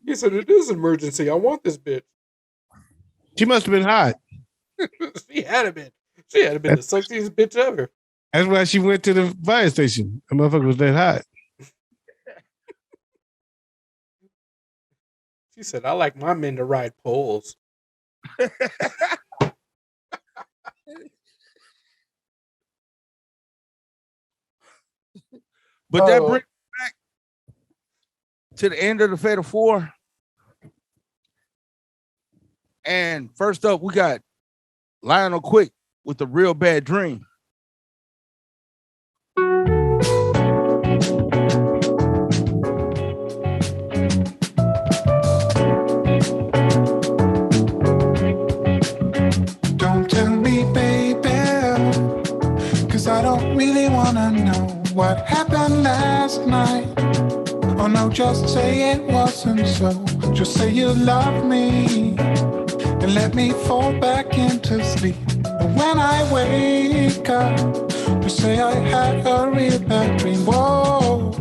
Speaker 4: He said, it is an emergency. I want this bitch.
Speaker 3: She must have been hot.
Speaker 4: She had been the sexiest bitch ever.
Speaker 3: That's why she went to the fire station. The motherfucker was that hot.
Speaker 4: She said, I like my men to ride poles.
Speaker 2: But that brings us back to the end of the Fatal Four. And first up, we got Lionel Quick with the Real Bad Dream.
Speaker 5: Don't tell me, baby, 'cause I don't really wanna know what happened last night. Oh no, just say it wasn't so. Just say you love me and let me fall back into sleep. And when I wake up, just say I had a real bad dream. Whoa,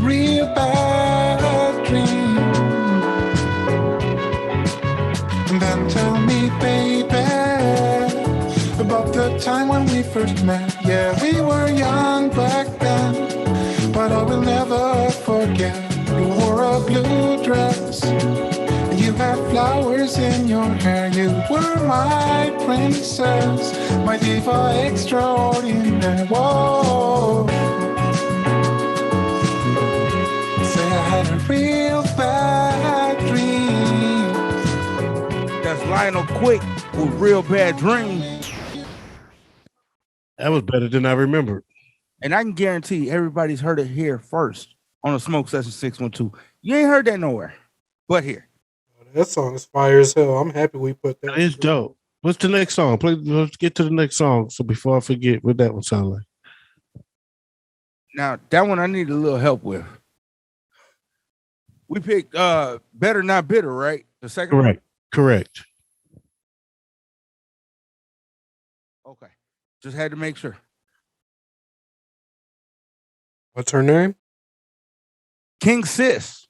Speaker 5: real bad dream. And then tell me, baby, about the time when we first met. Yeah, we were young back then, but I will never forget. You flowers in your hair. You were my princess, my diva extraordinaire. Whoa. Say I had a real bad dream.
Speaker 2: That's Lionel Quick with Real Bad Dreams.
Speaker 3: That was better than I remembered.
Speaker 2: And I can guarantee everybody's heard it here first on the Smoke Session 612. You ain't heard that nowhere but here.
Speaker 4: That song is fire as hell. I'm happy we put that.
Speaker 3: It's dope. What's the next song? Let's get to the next song. So before I forget, what that one sound like?
Speaker 2: Now, that one I need a little help with. We picked Better Not Bitter, right? The second one?
Speaker 3: Correct.
Speaker 2: Okay. Just had to make sure.
Speaker 4: What's her name?
Speaker 2: King Sis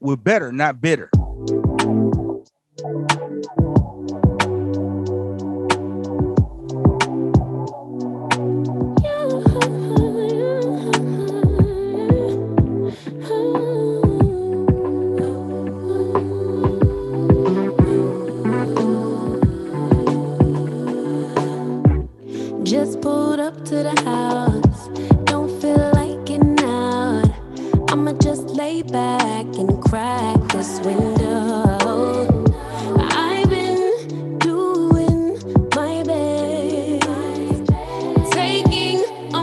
Speaker 2: with Better Not Bitter.
Speaker 6: Just pulled up to the house. Don't feel like getting out. I'ma just lay back and crack this window. I've been doing my best, taking a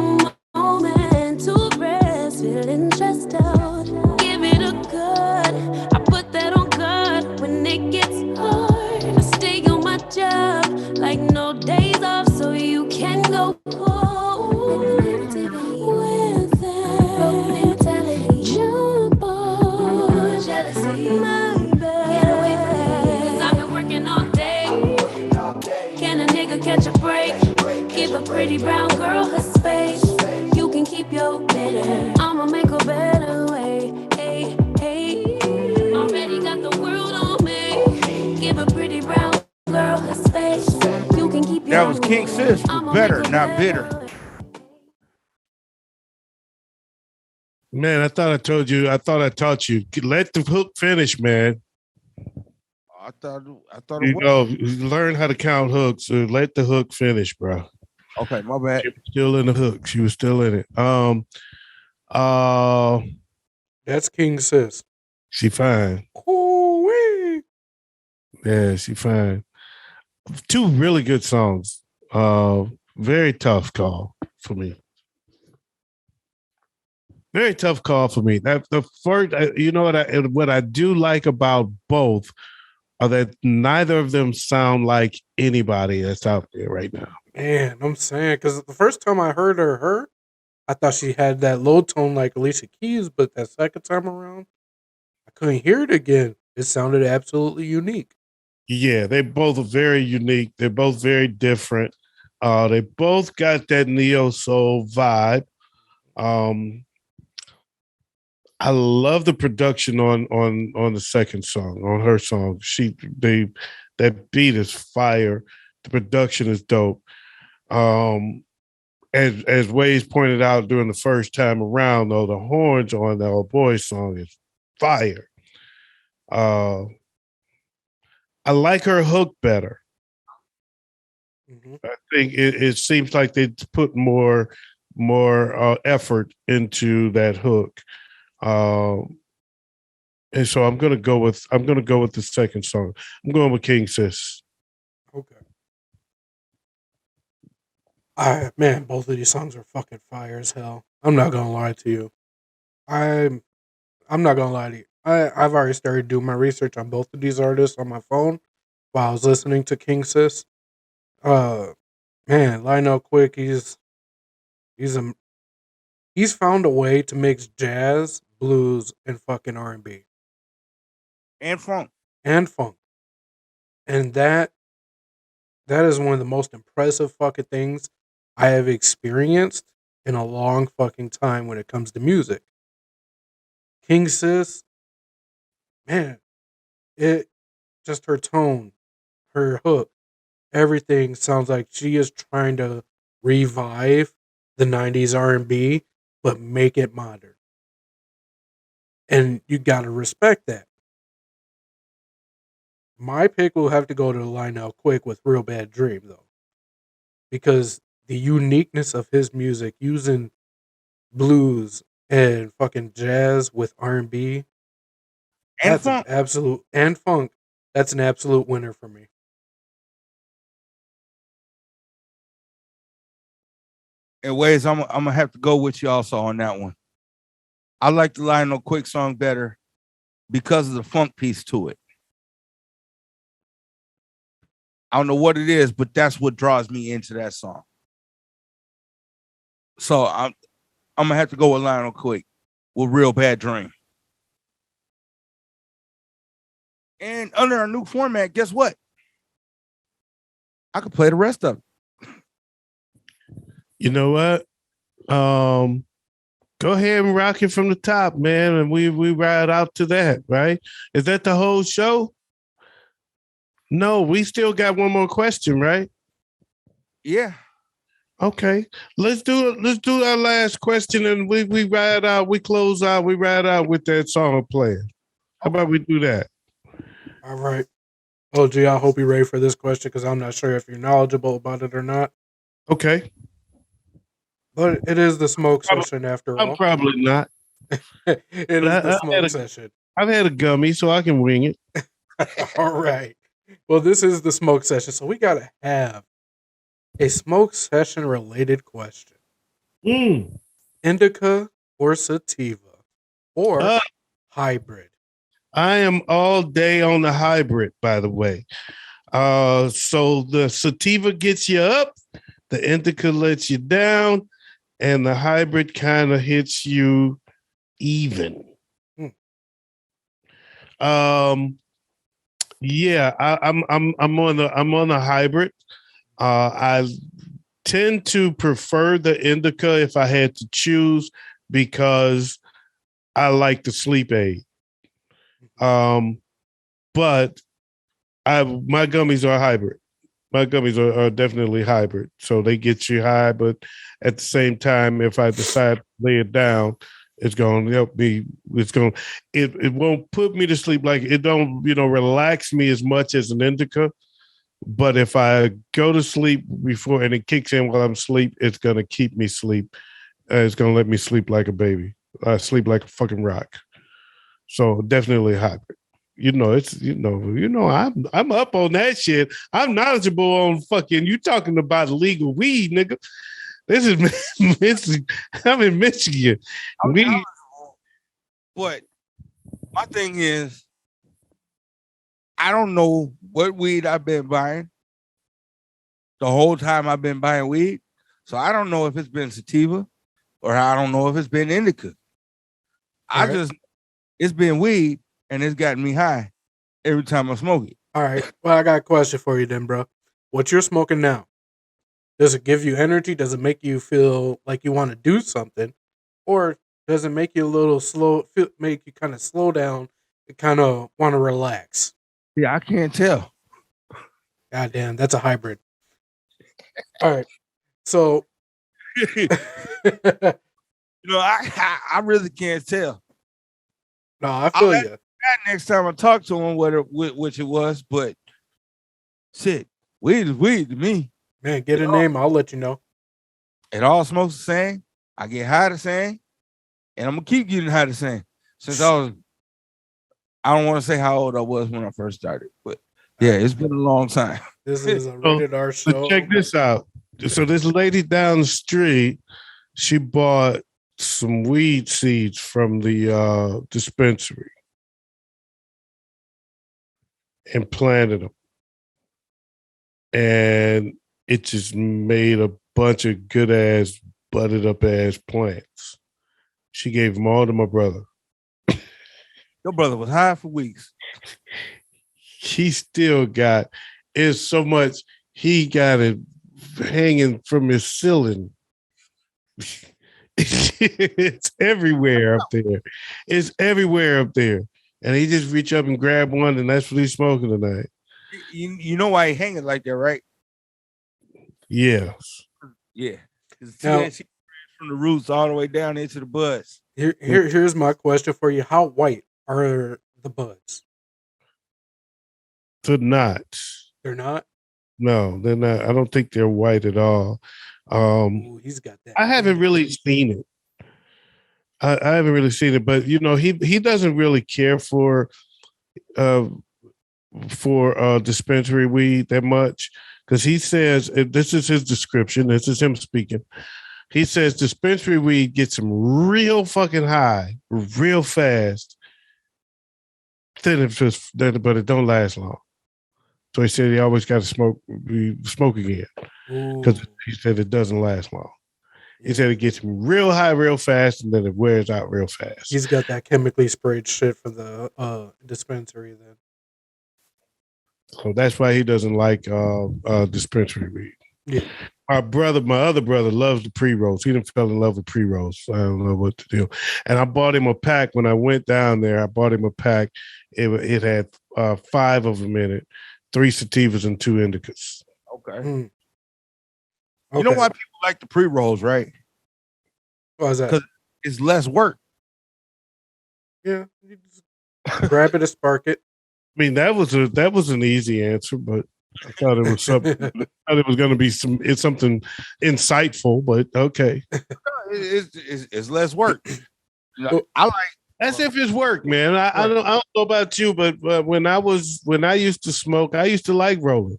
Speaker 6: moment to rest, feeling stressed out. Give it a good. I put that on God when it gets hard. I stay on my job like no days off, so you can go home with that jump on jealousy. My bad. Get away from me, 'cause I've been working all day. Can a nigga catch a break? Give a pretty brown girl her space. You can keep your bitter. I'ma make a better way. Hey, hey. Already got the world on me. Give a pretty brown girl her space. You can keep your
Speaker 2: That was King Sis with Better Not Bitter.
Speaker 3: Man, I thought I taught you. Let the hook finish, man.
Speaker 2: I thought it
Speaker 3: You
Speaker 2: was.
Speaker 3: know, learn how to count hooks. Let the hook finish, bro.
Speaker 2: Okay, my bad.
Speaker 3: She was still in the hook. She was still in it.
Speaker 4: That's King Sis.
Speaker 3: She fine.
Speaker 4: Ooh-wee.
Speaker 3: Yeah, she fine. Two really good songs. Very tough call for me. Very tough call for me. That the first, you know what I do like about both are that neither of them sound like anybody that's out there right now.
Speaker 4: Man, I'm saying, because the first time I heard her, I thought she had that low tone like Alicia Keys, but that second time around, I couldn't hear it again. It sounded absolutely unique.
Speaker 3: Yeah, they both are very unique. They're both very different. They both got that neo soul vibe. I love the production on the second song, on her song. That beat is fire. The production is dope. As Waze pointed out during the first time around, though, the horns on the old boy song is fire. I like her hook better.
Speaker 4: Mm-hmm.
Speaker 3: I think it seems like they put more effort into that hook. And so I'm gonna go with the second song. I'm going with King Sis.
Speaker 4: Okay. Man, both of these songs are fucking fire as hell. I'm not gonna lie to you. I'm not gonna lie to you. I've already started doing my research on both of these artists on my phone while I was listening to King Sis. Man, Lionel Quick, he's found a way to mix jazz, blues, and fucking R&B
Speaker 2: And funk.
Speaker 4: and funk, and that is one of the most impressive fucking things I have experienced in a long fucking time when it comes to music. King Sis, man, it just her tone, her hook, everything sounds like she is trying to revive the 90s R&B but make it modern. And you got to respect that. My pick will have to go to Lionel Quick with Real Bad Dream, though, because the uniqueness of his music, using blues and fucking jazz with R&B,
Speaker 2: And
Speaker 4: that's an
Speaker 2: funk.
Speaker 4: absolute, and funk, that's an absolute winner for me.
Speaker 2: In ways, I'm gonna have to go with you also on that one. I like the Lionel Quick song better because of the funk piece to it. I don't know what it is, but that's what draws me into that song. So I'm gonna have to go with Lionel Quick with Real Bad Dream. And under our new format, guess what? I could play the rest of it.
Speaker 3: You know what? Go ahead and rock it from the top, man, and we ride out to that, right? Is that the whole show? No, we still got one more question, right?
Speaker 2: Yeah.
Speaker 3: Okay. Let's do our last question and we ride out, we close out, we ride out with that song playing. How about we do that?
Speaker 4: All right. OG, I hope you're ready for this question because I'm not sure if you're knowledgeable about it or not.
Speaker 3: Okay.
Speaker 4: But it is the smoke session after
Speaker 3: I'm
Speaker 4: all.
Speaker 3: probably not.
Speaker 4: It is the smoke session.
Speaker 3: I've had a gummy, so I can wing it.
Speaker 4: All right. Well, this is the smoke session, so we gotta have a smoke session related question. Indica or sativa or hybrid?
Speaker 3: I am all day on the hybrid, by the way. So the sativa gets you up, the indica lets you down, and the hybrid kind of hits you even. Yeah, I'm on the hybrid. I tend to prefer the indica if I had to choose because I like the sleep aid. But my gummies are hybrid. My gummies are definitely hybrid. So they get you high, but at the same time, if I decide to lay it down, it's going to help me. It won't put me to sleep. Like it don't, relax me as much as an indica. But if I go to sleep before and it kicks in while I'm asleep, it's going to keep me sleep. It's going to let me sleep like a baby. I sleep like a fucking rock. So definitely hybrid. I'm up on that shit. I'm knowledgeable on fucking, you talking about legal weed, nigga. This is I'm in Michigan.
Speaker 2: But my thing is, I don't know what weed I've been buying the whole time I've been buying weed. So I don't know if it's been sativa or I don't know if it's been indica. It's been weed and it's gotten me high every time I smoke it.
Speaker 4: All right. Well, I got a question for you then, bro. What you're smoking now, does it give you energy? Does it make you feel like you want to do something? Or does it make you a little slow, make you kind of slow down and kind of want to relax?
Speaker 2: Yeah, I can't tell.
Speaker 4: Goddamn, that's a hybrid. All right. So,
Speaker 2: I really can't tell.
Speaker 4: No, I feel you.
Speaker 2: Next time I talk to him, which it was, but shit, weed is weed to me.
Speaker 4: Man, get a name, I'll let you know.
Speaker 2: It all smokes the same. I get high the same, and I'm gonna keep getting high the same. Since I don't want to say how old I was when I first started, but yeah, it's been a long time.
Speaker 4: This is a rated R show.
Speaker 3: So check this out. So this lady down the street, she bought some weed seeds from the dispensary and planted them. And it just made a bunch of good ass, butted up ass plants. She gave them all to my brother.
Speaker 2: Your brother was high for weeks.
Speaker 3: He still got, it's so much, he got it hanging from his ceiling. It's everywhere up there. It's everywhere up there. And he just reach up and grab one, and that's what he's smoking tonight.
Speaker 2: You know why he hanging like that, right?
Speaker 3: Yes.
Speaker 2: Yeah. Now, from the roots all the way down into the buds.
Speaker 4: Here's my question for you. How white are the buds?
Speaker 3: they're not.
Speaker 4: They're not.
Speaker 3: No, they're not. I don't think they're white at all.
Speaker 4: Ooh, he's got that.
Speaker 3: I haven't really seen it. I haven't really seen it, but he doesn't really care for dispensary weed that much, because he says, this is his description. This is him speaking. He says dispensary weed gets him real fucking high, real fast. But it don't last long. So he said he always got to smoke again, because he said it doesn't last long. He said it gets him real high, real fast, and then it wears out real fast.
Speaker 4: He's got that chemically sprayed shit for the dispensary then.
Speaker 3: So that's why he doesn't like dispensary weed.
Speaker 4: Yeah.
Speaker 3: My other brother loves the pre-rolls. He done fell in love with pre-rolls. So I don't know what to do. And I bought him a pack when I went down there. I bought him a pack. It had 5 of them in it, 3 sativas and 2 indicas.
Speaker 2: Okay.
Speaker 4: Mm.
Speaker 2: You know why people like the pre-rolls, right?
Speaker 4: Why is that?
Speaker 2: Because it's less work.
Speaker 4: Yeah. You just grab it and spark it.
Speaker 3: I mean, that was an easy answer, but I thought it was something. I thought it was going to be something insightful, but okay.
Speaker 2: It's less work. I like.
Speaker 3: That's if it's work, man. I don't know about you, but when I used to smoke, I used to like rolling.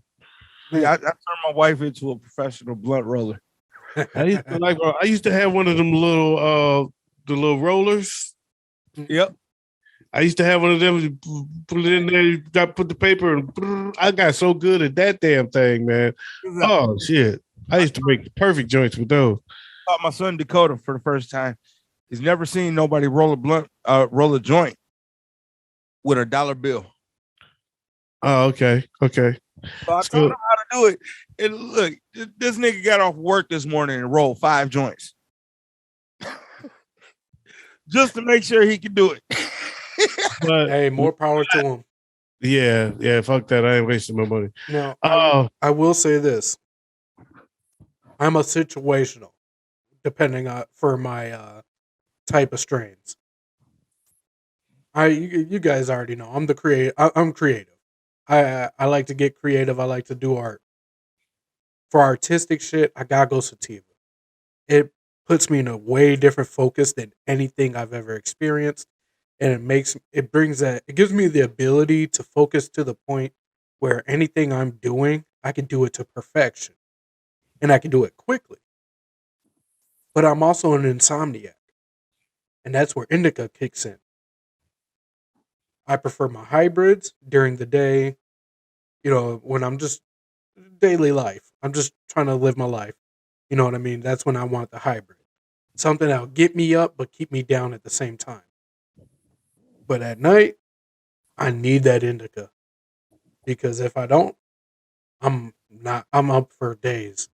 Speaker 2: I turned my wife into a professional blunt roller.
Speaker 3: I used to have one of them little the little rollers.
Speaker 2: Yep.
Speaker 3: I used to have one of them. Put it in there. You got to put the paper, and I got so good at that damn thing, man. Oh shit! I used to make the perfect joints with those.
Speaker 2: Taught my son Dakota for the first time. He's never seen nobody roll a joint with a dollar bill.
Speaker 3: Oh, okay.
Speaker 2: So I told him how to do it. And look, this nigga got off work this morning and rolled 5 joints. Just to make sure he could do it.
Speaker 3: But,
Speaker 4: Hey, more power to him.
Speaker 3: Yeah. Fuck that. I ain't wasting my money.
Speaker 4: Now, I will say this. I'm a situational, depending on for my type of strains. You guys already know I'm the creative. I'm creative. I like to get creative. I like to do art. For artistic shit, I gotta go sativa. It puts me in a way different focus than anything I've ever experienced, and it gives me the ability to focus to the point where anything I'm doing, I can do it to perfection, and I can do it quickly. But I'm also an insomniac, and that's where indica kicks in. I prefer my hybrids during the day, when I'm just daily life. I'm just trying to live my life. You know what I mean? That's when I want the hybrid. Something that'll get me up but keep me down at the same time. But at night, I need that indica. Because if I don't, I'm up for days.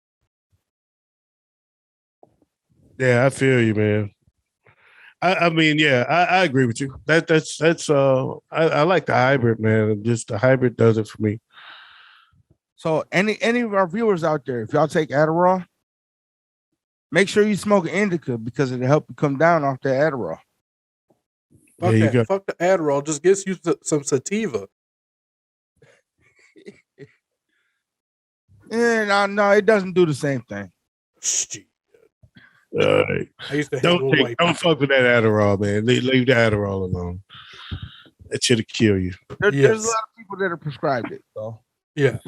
Speaker 3: Yeah, I feel you, man. I mean, yeah, I agree with you. That's I like the hybrid, man. Just the hybrid does it for me.
Speaker 2: So any of our viewers out there, if y'all take Adderall, make sure you smoke an indica because it'll help you come down off that Adderall.
Speaker 4: Fuck the Adderall. Just get you some sativa.
Speaker 2: Yeah, no, it doesn't do the same thing.
Speaker 4: Shit.
Speaker 3: I
Speaker 4: used to
Speaker 3: don't fuck with that Adderall, man. Leave the Adderall alone. That shit'll kill you.
Speaker 2: There's a lot of people that are prescribed it, so
Speaker 4: yeah.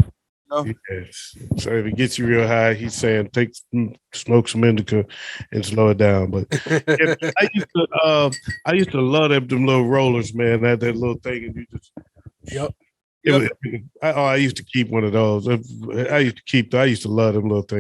Speaker 2: No.
Speaker 3: Yes. So if it gets you real high, he's saying smoke some indica and slow it down. But I used to love them little rollers, man. That little thing, and you just
Speaker 4: Yep.
Speaker 3: I used to keep one of those. I used to love them little things.